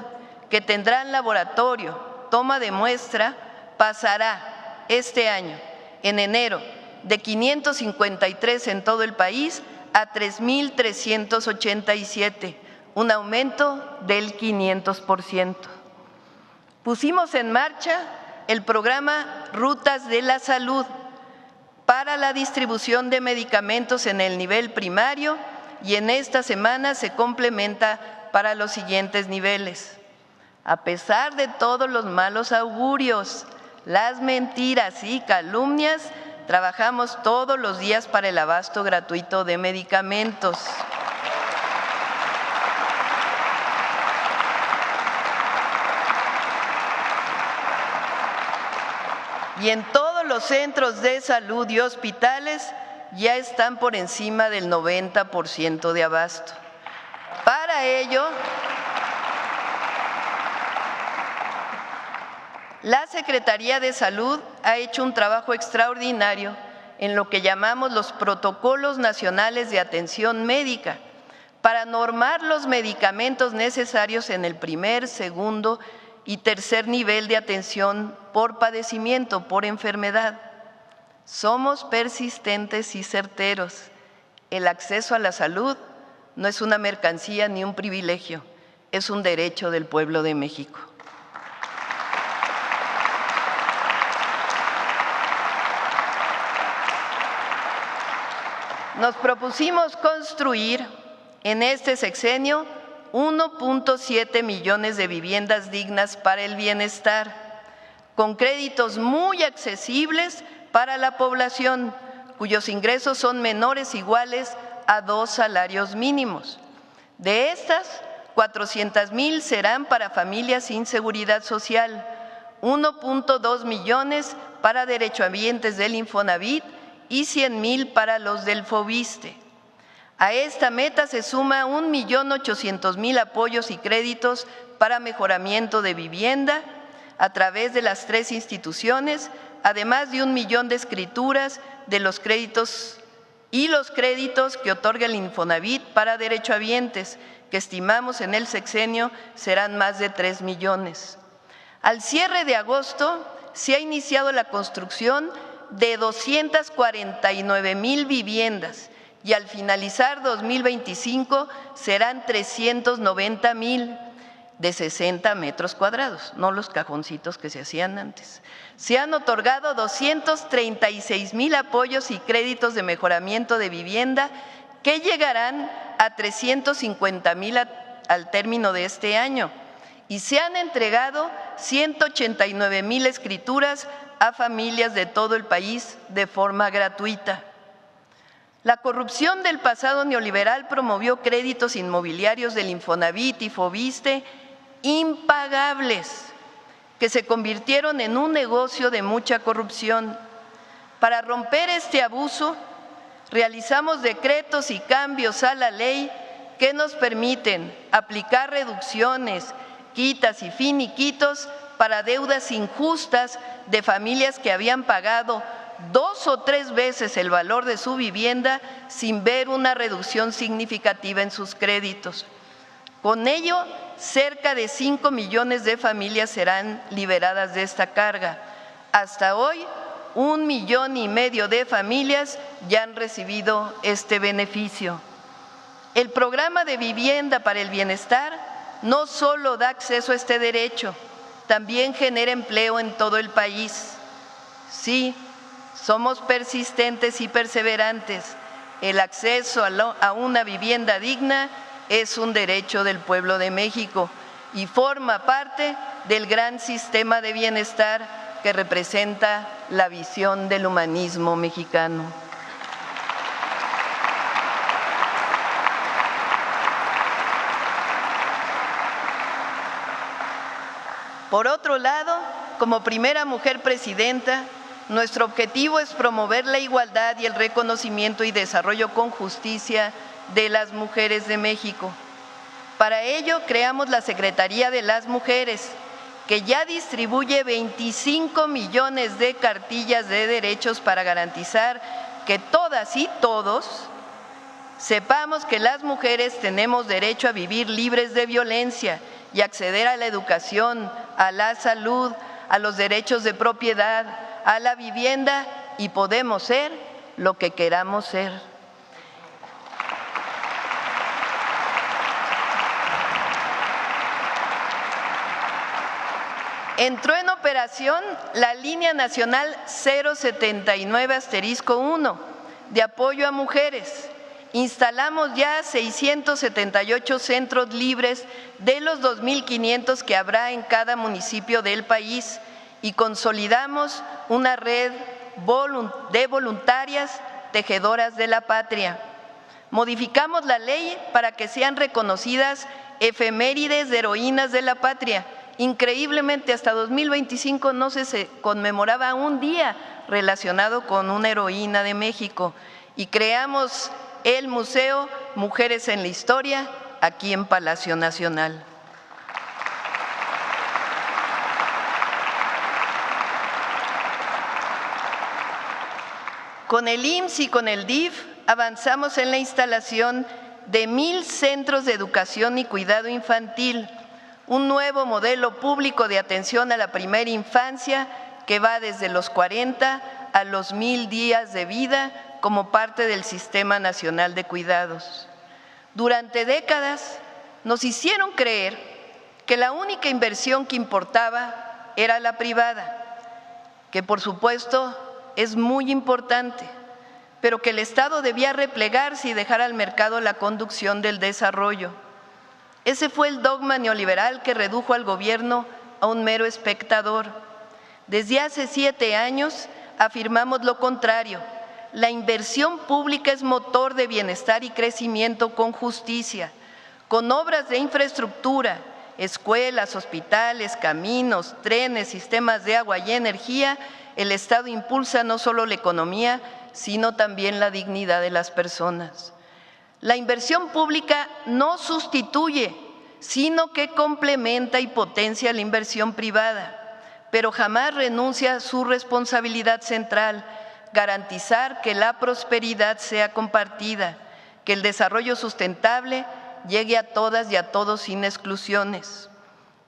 que tendrán laboratorio, toma de muestra, pasará este año, en enero, de 553 en todo el país a 3.387, un aumento del 500%. Pusimos en marcha el programa Rutas de la Salud para la distribución de medicamentos en el nivel primario y en esta semana se complementa para los siguientes niveles. A pesar de todos los malos augurios, las mentiras y calumnias, trabajamos todos los días para el abasto gratuito de medicamentos. Y en todos los centros de salud y hospitales ya están por encima del 90% de abasto. Para ello, la Secretaría de Salud ha hecho un trabajo extraordinario en lo que llamamos los protocolos nacionales de atención médica para normar los medicamentos necesarios en el primer, segundo y tercer nivel de atención por padecimiento, por enfermedad. Somos persistentes y certeros. El acceso a la salud no es una mercancía ni un privilegio, es un derecho del pueblo de México. Nos propusimos construir en este sexenio 1.7 millones de viviendas dignas para el bienestar, con créditos muy accesibles para la población, cuyos ingresos son menores o iguales a 2 salarios mínimos. De estas, 400,000 serán para familias sin seguridad social, 1.2 millones para derechohabientes del Infonavit y 100,000 para los del Foviste. A esta meta se suma 1.800.000 apoyos y créditos para mejoramiento de vivienda a través de las 3 instituciones, además de 1 millón de escrituras de los créditos y los créditos que otorga el Infonavit para derechohabientes, que estimamos en el sexenio serán más de 3 millones. Al cierre de agosto se ha iniciado la construcción de 249,000 viviendas y al finalizar 2025 serán 390,000 de 60 metros cuadrados, no los cajoncitos que se hacían antes. Se han otorgado 236,000 apoyos y créditos de mejoramiento de vivienda que llegarán a 350,000 al término de este año y se han entregado 189,000 escrituras a familias de todo el país de forma gratuita. La corrupción del pasado neoliberal promovió créditos inmobiliarios del Infonavit y Foviste impagables, que se convirtieron en un negocio de mucha corrupción. Para romper este abuso, realizamos decretos y cambios a la ley que nos permiten aplicar reducciones, quitas y finiquitos para deudas injustas de familias que habían pagado 2 o 3 veces el valor de su vivienda sin ver una reducción significativa en sus créditos. Con ello, cerca de 5 millones de familias serán liberadas de esta carga. Hasta hoy, 1,5 millones de familias ya han recibido este beneficio. El programa de vivienda para el bienestar no solo da acceso a este derecho, también genera empleo en todo el país. Sí, somos persistentes y perseverantes. El acceso a una vivienda digna es un derecho del pueblo de México y forma parte del gran sistema de bienestar que representa la visión del humanismo mexicano. Por otro lado, como primera mujer presidenta, nuestro objetivo es promover la igualdad y el reconocimiento y desarrollo con justicia de las mujeres de México. Para ello, creamos la Secretaría de las Mujeres, que ya distribuye 25 millones de cartillas de derechos para garantizar que todas y todos sepamos que las mujeres tenemos derecho a vivir libres de violencia y acceder a la educación, a la salud, a los derechos de propiedad, a la vivienda y podemos ser lo que queramos ser. Entró en operación la Línea Nacional 079-1 de apoyo a mujeres. Instalamos ya 678 centros libres de los 2.500 que habrá en cada municipio del país y consolidamos una red de voluntarias tejedoras de la patria. Modificamos la ley para que sean reconocidas efemérides de heroínas de la patria. Increíblemente, hasta 2025 no se conmemoraba un día relacionado con una heroína de México y creamos el Museo Mujeres en la Historia aquí en Palacio Nacional. Con el IMSS y con el DIF avanzamos en la instalación de 1,000 centros de educación y cuidado infantil, un nuevo modelo público de atención a la primera infancia que va desde los 40 a los 1,000 días de vida como parte del Sistema Nacional de Cuidados. Durante décadas nos hicieron creer que la única inversión que importaba era la privada, que por supuesto es muy importante, pero que el Estado debía replegarse y dejar al mercado la conducción del desarrollo. Ese fue el dogma neoliberal que redujo al gobierno a un mero espectador. Desde hace 7 años afirmamos lo contrario. La inversión pública es motor de bienestar y crecimiento con justicia, con obras de infraestructura, escuelas, hospitales, caminos, trenes, sistemas de agua y energía. El Estado impulsa no solo la economía, sino también la dignidad de las personas. La inversión pública no sustituye, sino que complementa y potencia la inversión privada, pero jamás renuncia a su responsabilidad central, garantizar que la prosperidad sea compartida, que el desarrollo sustentable llegue a todas y a todos sin exclusiones.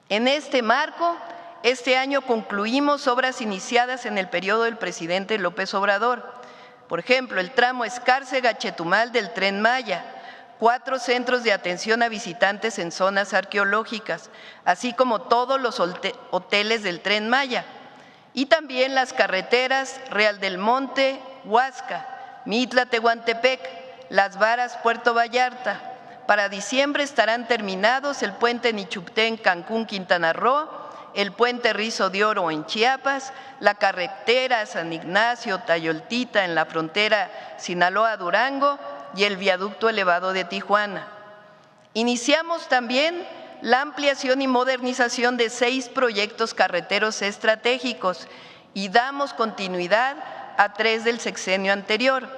En este marco, este año concluimos obras iniciadas en el periodo del presidente López Obrador. Por ejemplo, el tramo Escárcega-Chetumal del Tren Maya, 4 centros de atención a visitantes en zonas arqueológicas, así como todos los hoteles del Tren Maya, y también las carreteras Real del Monte, Huasca, Mitla-Tehuantepec, Las Varas, Puerto Vallarta. Para diciembre estarán terminados el puente Nichupté en Cancún, Quintana Roo, el puente Rizo de Oro en Chiapas, la carretera San Ignacio, Tayoltita en la frontera Sinaloa-Durango y el viaducto elevado de Tijuana. Iniciamos también la ampliación y modernización de 6 proyectos carreteros estratégicos y damos continuidad a 3 del sexenio anterior: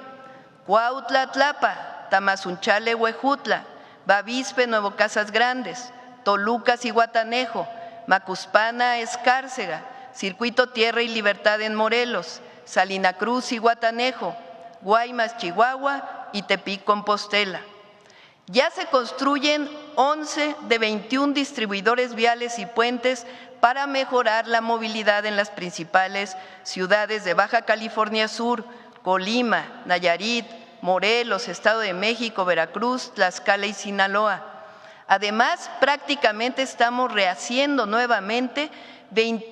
Cuautla-Tlapa, Tamazunchale-Huejutla, Bavispe, Nuevo Casas Grandes, Toluca-Zihuatanejo, Macuspana-Escárcega, Circuito Tierra y Libertad en Morelos, Salina Cruz-Zihuatanejo, Guaymas, Chihuahua y Tepic-Compostela. Ya se construyen 11 de 21 distribuidores viales y puentes para mejorar la movilidad en las principales ciudades de Baja California Sur, Colima, Nayarit, Morelos, Estado de México, Veracruz, Tlaxcala y Sinaloa. Además, prácticamente estamos rehaciendo nuevamente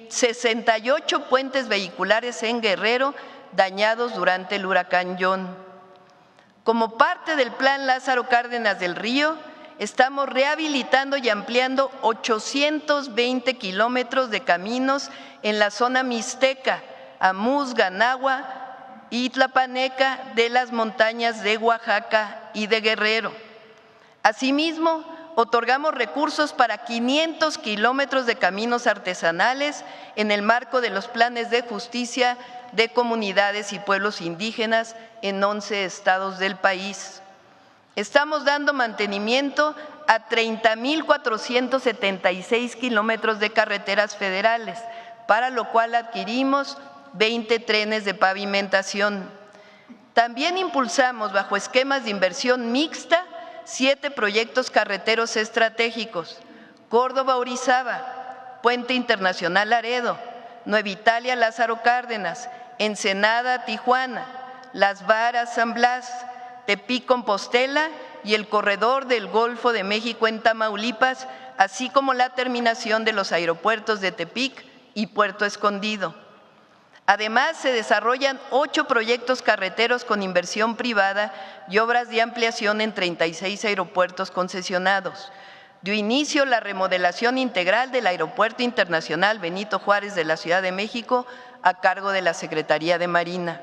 68 puentes vehiculares en Guerrero dañados durante el huracán John. Como parte del Plan Lázaro Cárdenas del Río, estamos rehabilitando y ampliando 820 kilómetros de caminos en la zona mixteca, Amuzga, Nahua y Tlapaneca de las montañas de Oaxaca y de Guerrero. Asimismo, otorgamos recursos para 500 kilómetros de caminos artesanales en el marco de los planes de justicia de comunidades y pueblos indígenas en 11 estados del país. Estamos dando mantenimiento a 30,476 kilómetros de carreteras federales, para lo cual adquirimos 20 trenes de pavimentación. También impulsamos, bajo esquemas de inversión mixta, 7 proyectos carreteros estratégicos: Córdoba-Orizaba, Puente Internacional Laredo, Nueva Italia-Lázaro Cárdenas, Ensenada-Tijuana, Las Varas San Blas, Tepic-Compostela y el corredor del Golfo de México en Tamaulipas, así como la terminación de los aeropuertos de Tepic y Puerto Escondido. Además, se desarrollan 8 proyectos carreteros con inversión privada y obras de ampliación en 36 aeropuertos concesionados. Dio inicio la remodelación integral del Aeropuerto Internacional Benito Juárez de la Ciudad de México a cargo de la Secretaría de Marina.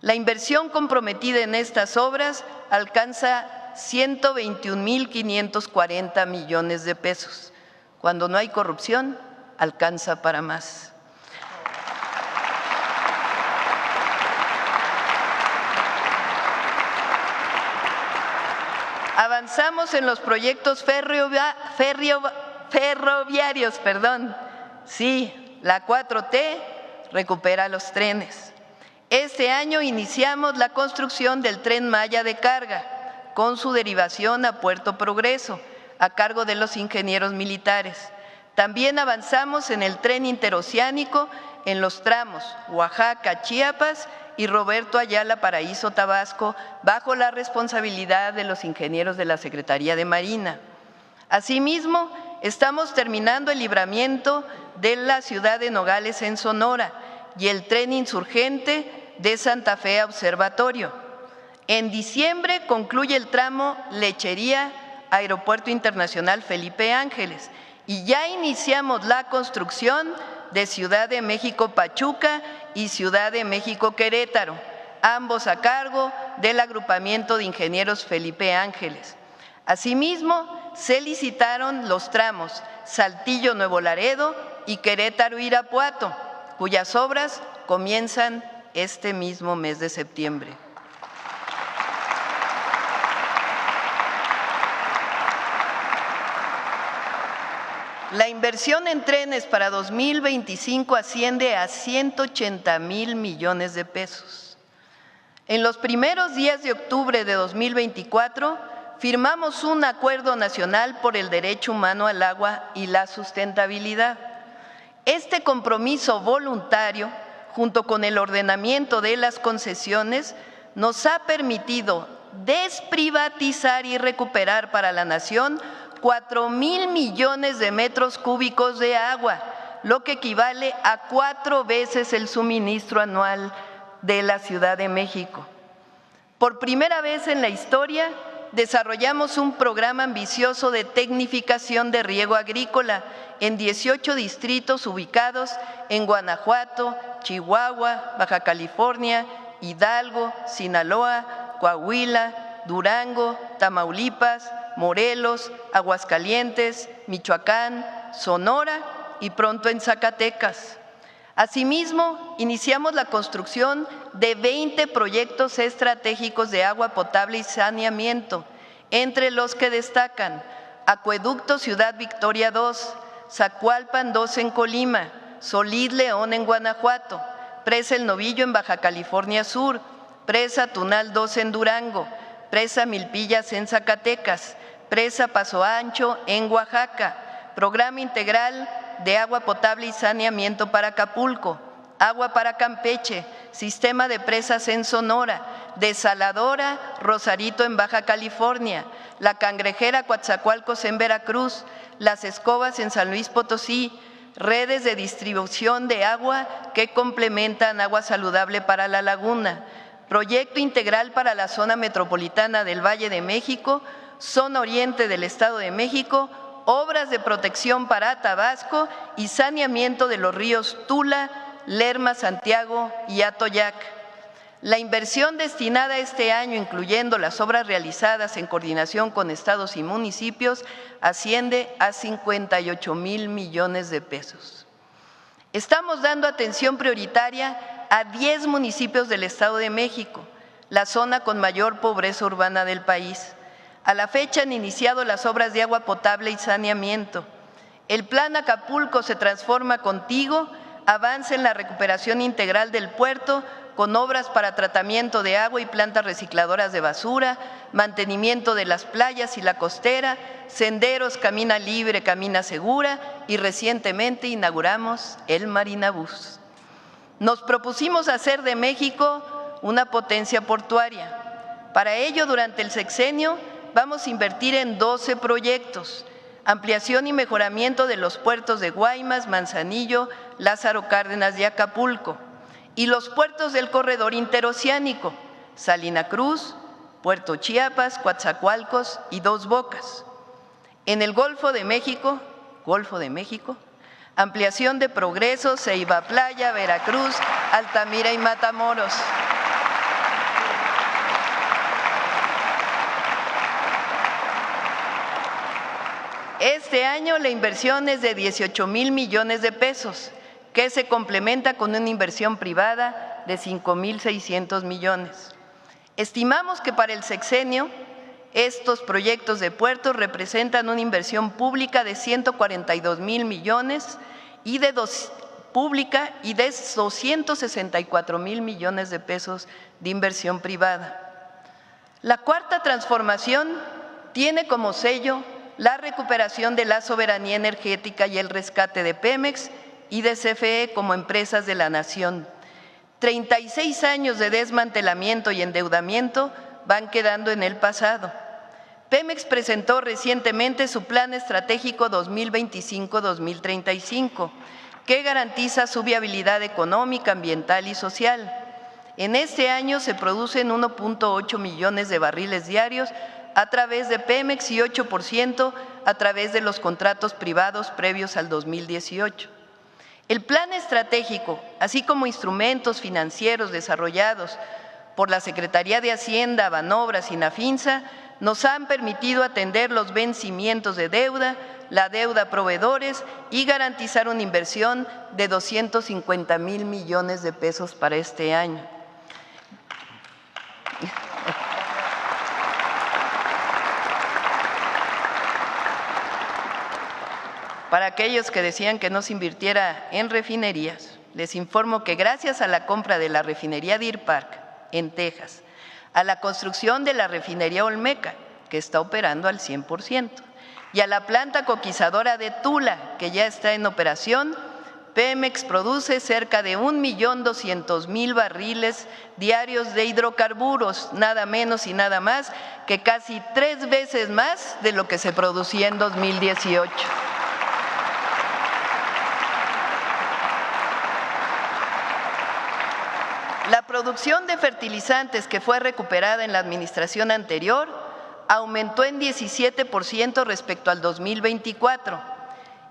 La inversión comprometida en estas obras alcanza 121,540 millones de pesos. Cuando no hay corrupción, alcanza para más. Avanzamos en los proyectos ferroviarios. Sí, la 4T recupera los trenes. Este año iniciamos la construcción del Tren Maya de carga, con su derivación a Puerto Progreso, a cargo de los ingenieros militares. También avanzamos en el tren interoceánico en los tramos Oaxaca-Chiapas y Roberto Ayala Paraíso Tabasco, bajo la responsabilidad de los ingenieros de la Secretaría de Marina. Asimismo, estamos terminando el libramiento de la ciudad de Nogales en Sonora y el tren insurgente de Santa Fe a Observatorio. En diciembre concluye el tramo Lechería, Aeropuerto Internacional Felipe Ángeles, y ya iniciamos la construcción de Ciudad de México-Pachuca y Ciudad de México-Querétaro, ambos a cargo del Agrupamiento de Ingenieros Felipe Ángeles. Asimismo, se licitaron los tramos Saltillo-Nuevo Laredo y Querétaro-Irapuato, cuyas obras comienzan este mismo mes de septiembre. La inversión en trenes para 2025 asciende a 180,000 millones de pesos. En los primeros días de octubre de 2024, firmamos un acuerdo nacional por el derecho humano al agua y la sustentabilidad. Este compromiso voluntario, junto con el ordenamiento de las concesiones, nos ha permitido desprivatizar y recuperar para la nación 4,000 millones de metros cúbicos de agua, lo que equivale a 4 veces el suministro anual de la Ciudad de México. Por primera vez en la historia, desarrollamos un programa ambicioso de tecnificación de riego agrícola en 18 distritos ubicados en Guanajuato, Chihuahua, Baja California, Hidalgo, Sinaloa, Coahuila, Durango, Tamaulipas, Morelos, Aguascalientes, Michoacán, Sonora y pronto en Zacatecas. Asimismo, iniciamos la construcción de 20 proyectos estratégicos de agua potable y saneamiento, entre los que destacan Acueducto Ciudad Victoria 2, Zacualpan 2 en Colima, Solís León en Guanajuato, Presa El Novillo en Baja California Sur, Presa Tunal 2 en Durango, Presa Milpillas en Zacatecas, Presa Paso Ancho en Oaxaca, Programa Integral de Agua Potable y Saneamiento para Acapulco, Agua para Campeche, Sistema de Presas en Sonora, Desaladora Rosarito en Baja California, La Cangrejera Coatzacoalcos en Veracruz, Las Escobas en San Luis Potosí, redes de distribución de agua que complementan agua saludable para la laguna, Proyecto Integral para la Zona Metropolitana del Valle de México, Zona Oriente del Estado de México, obras de protección para Tabasco y saneamiento de los ríos Tula, Lerma, Santiago y Atoyac. La inversión destinada este año, incluyendo las obras realizadas en coordinación con estados y municipios, asciende a 58,000 millones de pesos. Estamos dando atención prioritaria a 10 municipios del Estado de México, la zona con mayor pobreza urbana del país. A la fecha han iniciado las obras de agua potable y saneamiento. El Plan Acapulco se transforma contigo, avanza en la recuperación integral del puerto con obras para tratamiento de agua y plantas recicladoras de basura, mantenimiento de las playas y la costera, senderos Camina Libre, Camina Segura y recientemente inauguramos el Marinabús. Nos propusimos hacer de México una potencia portuaria. Para ello, durante el sexenio, vamos a invertir en 12 proyectos: ampliación y mejoramiento de los puertos de Guaymas, Manzanillo, Lázaro Cárdenas y Acapulco, y los puertos del corredor interoceánico, Salina Cruz, Puerto Chiapas, Coatzacoalcos y Dos Bocas. En el Golfo de México, ampliación de Progreso, Ceiba Playa, Veracruz, Altamira y Matamoros. Este año la inversión es de 18,000 millones de pesos, que se complementa con una inversión privada de 5,600 millones. Estimamos que para el sexenio estos proyectos de puertos representan una inversión pública de 142,000 millones y de 264,000 millones de pesos de inversión privada. La cuarta transformación tiene como sello la recuperación de la soberanía energética y el rescate de Pemex y de CFE como empresas de la nación. 36 años de desmantelamiento y endeudamiento van quedando en el pasado. Pemex presentó recientemente su Plan Estratégico 2025-2035, que garantiza su viabilidad económica, ambiental y social. En este año se producen 1,8 millones de barriles diarios a través de Pemex y 8% a través de los contratos privados previos al 2018. El plan estratégico, así como instrumentos financieros desarrollados por la Secretaría de Hacienda, Banobras y Nafinsa, nos han permitido atender los vencimientos de deuda, la deuda a proveedores y garantizar una inversión de 250,000 millones de pesos para este año. Para aquellos que decían que no se invirtiera en refinerías, les informo que gracias a la compra de la refinería Deer Park en Texas, a la construcción de la refinería Olmeca, que está operando al 100%, y a la planta coquizadora de Tula, que ya está en operación, Pemex produce cerca de 1,200,000 barriles diarios de hidrocarburos, nada menos y nada más que casi 3 veces más de lo que se producía en 2018. La producción de fertilizantes que fue recuperada en la administración anterior aumentó en 17% respecto al 2024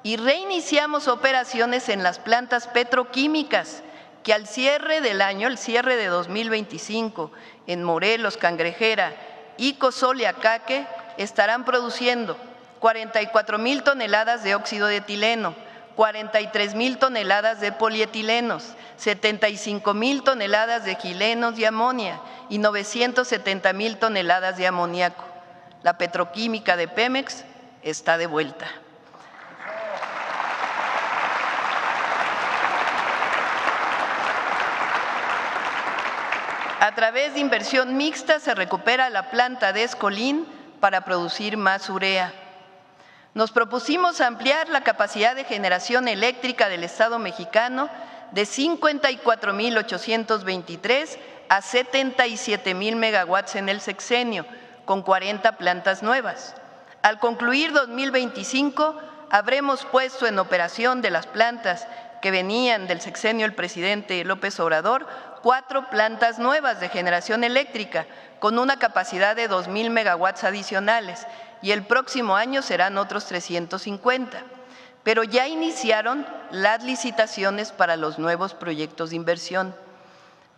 y reiniciamos operaciones en las plantas petroquímicas que al cierre del año, el cierre de 2025, en Morelos, Cangrejera y Cozoleacaque estarán produciendo 44,000 toneladas de óxido de etileno, 43,000 toneladas de polietilenos, 75,000 toneladas de etilenos y amonia y 970,000 toneladas de amoníaco. La petroquímica de Pemex está de vuelta. A través de inversión mixta se recupera la planta de Escolín para producir más urea. Nos propusimos ampliar la capacidad de generación eléctrica del Estado mexicano de 54,823 a 77,000 megawatts en el sexenio, con 40 plantas nuevas. Al concluir 2025, habremos puesto en operación de las plantas que venían del sexenio del presidente López Obrador, 4 plantas nuevas de generación eléctrica, con una capacidad de 2,000 megawatts adicionales, y el próximo año serán otros 350. Pero ya iniciaron las licitaciones para los nuevos proyectos de inversión.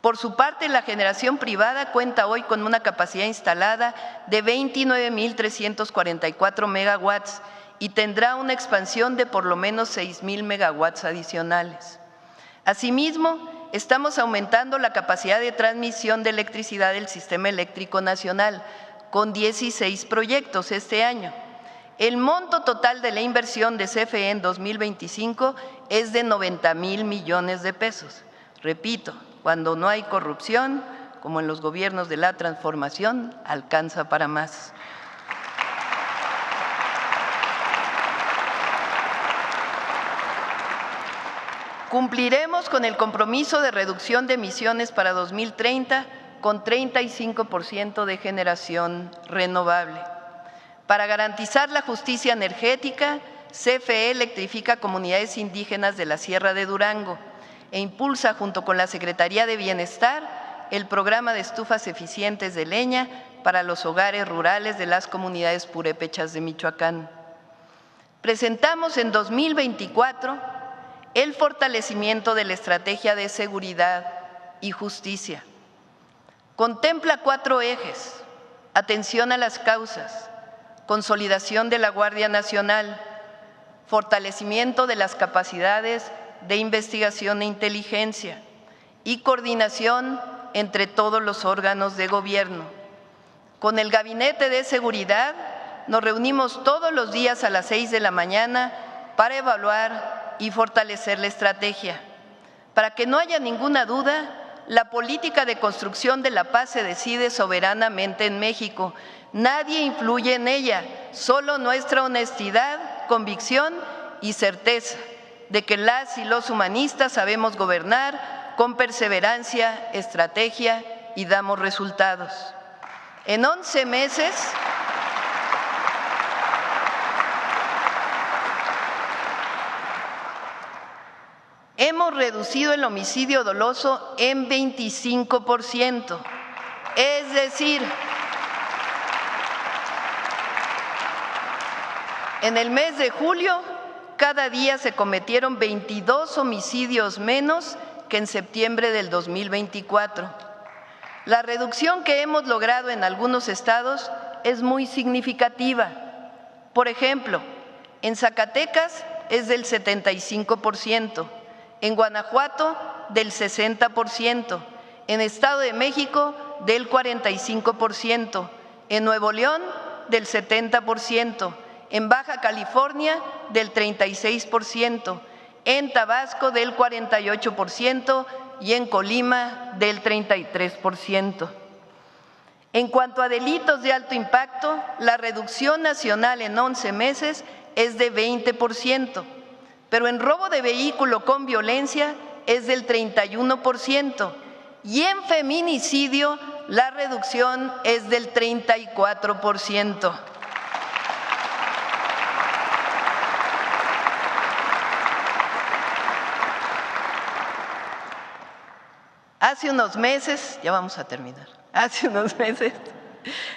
Por su parte, la generación privada cuenta hoy con una capacidad instalada de 29,344 megawatts y tendrá una expansión de por lo menos 6,000 megawatts adicionales. Asimismo, estamos aumentando la capacidad de transmisión de electricidad del Sistema Eléctrico Nacional, con 16 proyectos este año. El monto total de la inversión de CFE en 2025 es de 90,000 millones de pesos. Repito, cuando no hay corrupción, como en los gobiernos de la transformación, alcanza para más. Cumpliremos con el compromiso de reducción de emisiones para 2030 con 35% de generación renovable. Para garantizar la justicia energética, CFE electrifica comunidades indígenas de la Sierra de Durango e impulsa, junto con la Secretaría de Bienestar, el programa de estufas eficientes de leña para los hogares rurales de las comunidades purépechas de Michoacán. Presentamos en 2024 el fortalecimiento de la estrategia de seguridad y justicia. Contempla 4 ejes: atención a las causas, consolidación de la Guardia Nacional, fortalecimiento de las capacidades de investigación e inteligencia y coordinación entre todos los órganos de gobierno. Con el Gabinete de Seguridad nos reunimos todos los días a las 6 de la mañana para evaluar y fortalecer la estrategia. Para que no haya ninguna duda, la política de construcción de la paz se decide soberanamente en México. Nadie influye en ella, solo nuestra honestidad, convicción y certeza de que las y los humanistas sabemos gobernar con perseverancia, estrategia y damos resultados. En 11 meses, hemos reducido el homicidio doloso en 25%, es decir, en el mes de julio, cada día se cometieron 22 homicidios menos que en septiembre del 2024. La reducción que hemos logrado en algunos estados es muy significativa. Por ejemplo, en Zacatecas es del 75%, en Guanajuato del 60%, en Estado de México del 45%, en Nuevo León del 70%, en Baja California del 36%, en Tabasco del 48% y en Colima del 33%. En cuanto a delitos de alto impacto, la reducción nacional en 11 meses es de 20%, pero en robo de vehículo con violencia es del 31% y en feminicidio la reducción es del 34%. Hace unos meses, ya vamos a terminar,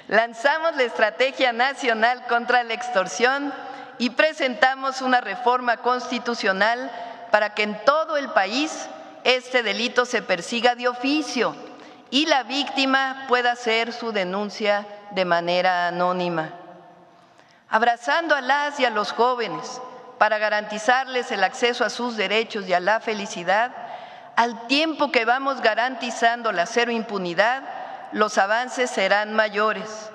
lanzamos la Estrategia Nacional contra la Extorsión y presentamos una reforma constitucional para que en todo el país este delito se persiga de oficio y la víctima pueda hacer su denuncia de manera anónima. Abrazando a las y a los jóvenes para garantizarles el acceso a sus derechos y a la felicidad, al tiempo que vamos garantizando la cero impunidad, los avances serán mayores.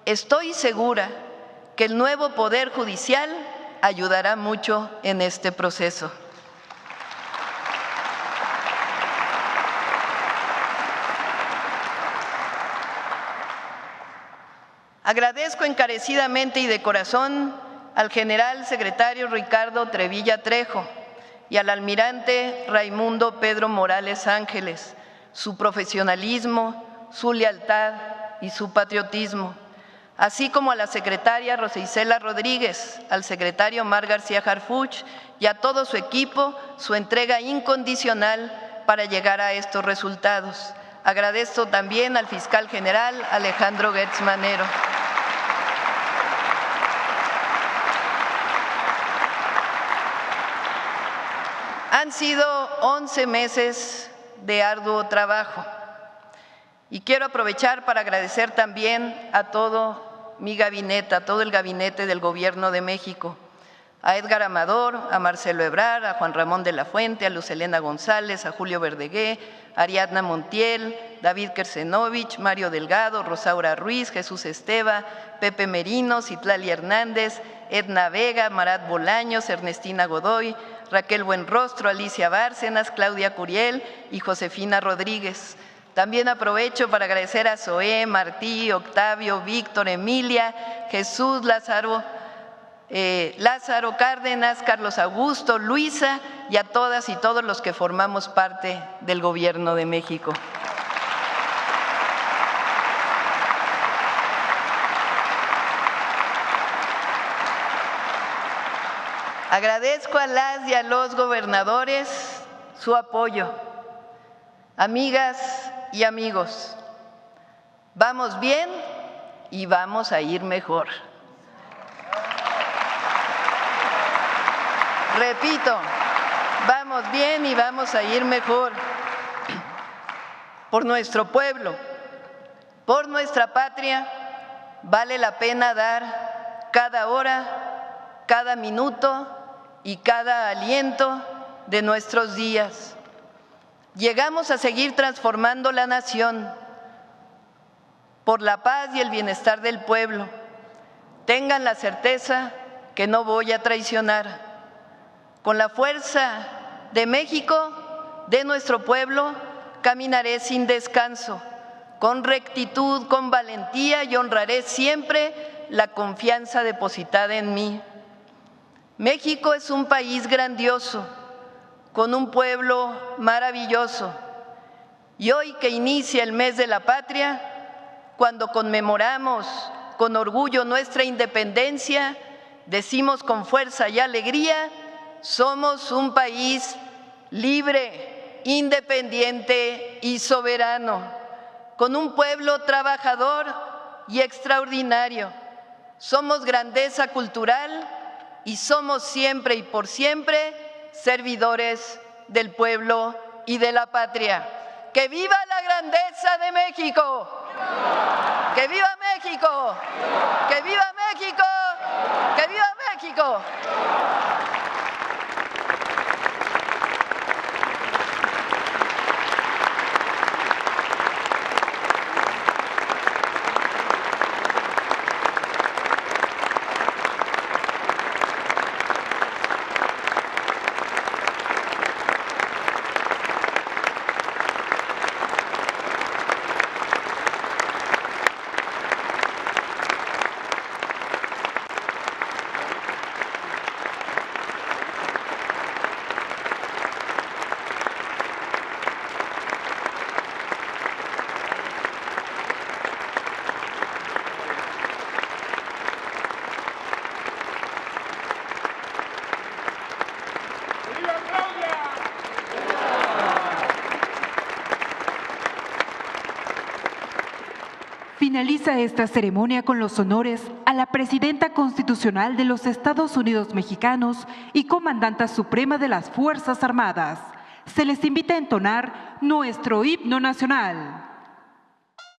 Estoy segura que el nuevo Poder Judicial ayudará mucho en este proceso. Agradezco encarecidamente y de corazón al general secretario Ricardo Trevilla Trejo y al almirante Raimundo Pedro Morales Ángeles, su profesionalismo, su lealtad y su patriotismo, así como a la secretaria Rosa Isela Rodríguez, al secretario Omar García Harfuch y a todo su equipo su entrega incondicional para llegar a estos resultados. Agradezco también al fiscal general Alejandro Gertz Manero. Han sido 11 meses de arduo trabajo y quiero aprovechar para agradecer también a todo mi gabinete, a todo el gabinete del Gobierno de México, a Edgar Amador, a Marcelo Ebrard, a Juan Ramón de la Fuente, a Luz Helena González, a Julio Verdegué, a Ariadna Montiel, David Kersenovich, Mario Delgado, Rosaura Ruiz, Jesús Esteva, Pepe Merino, Citlali Hernández, Edna Vega, Marat Bolaños, Ernestina Godoy, Raquel Buenrostro, Alicia Bárcenas, Claudia Curiel y Josefina Rodríguez. También aprovecho para agradecer a Zoé, Martí, Octavio, Víctor, Emilia, Jesús, Lázaro Cárdenas, Carlos Augusto, Luisa y a todas y todos los que formamos parte del Gobierno de México. Agradezco a las y a los gobernadores su apoyo. Amigas y amigos, vamos bien y vamos a ir mejor. Repito, vamos bien y vamos a ir mejor. Por nuestro pueblo, por nuestra patria, vale la pena dar cada hora, cada minuto y cada aliento de nuestros días. Llegamos a seguir transformando la nación por la paz y el bienestar del pueblo. Tengan la certeza que no voy a traicionar. Con la fuerza de México, de nuestro pueblo, caminaré sin descanso, con rectitud, con valentía y honraré siempre la confianza depositada en mí. México es un país grandioso, con un pueblo maravilloso. Y hoy que inicia el mes de la patria, cuando conmemoramos con orgullo nuestra independencia, decimos con fuerza y alegría: somos un país libre, independiente y soberano, con un pueblo trabajador y extraordinario. Somos grandeza cultural y somos siempre y por siempre servidores del pueblo y de la patria. ¡Que viva la grandeza de México! ¡Que viva México! ¡Que viva México! ¡Que viva México! Finaliza esta ceremonia con los honores a la Presidenta Constitucional de los Estados Unidos Mexicanos y Comandanta Suprema de las Fuerzas Armadas. Se les invita a entonar nuestro himno nacional.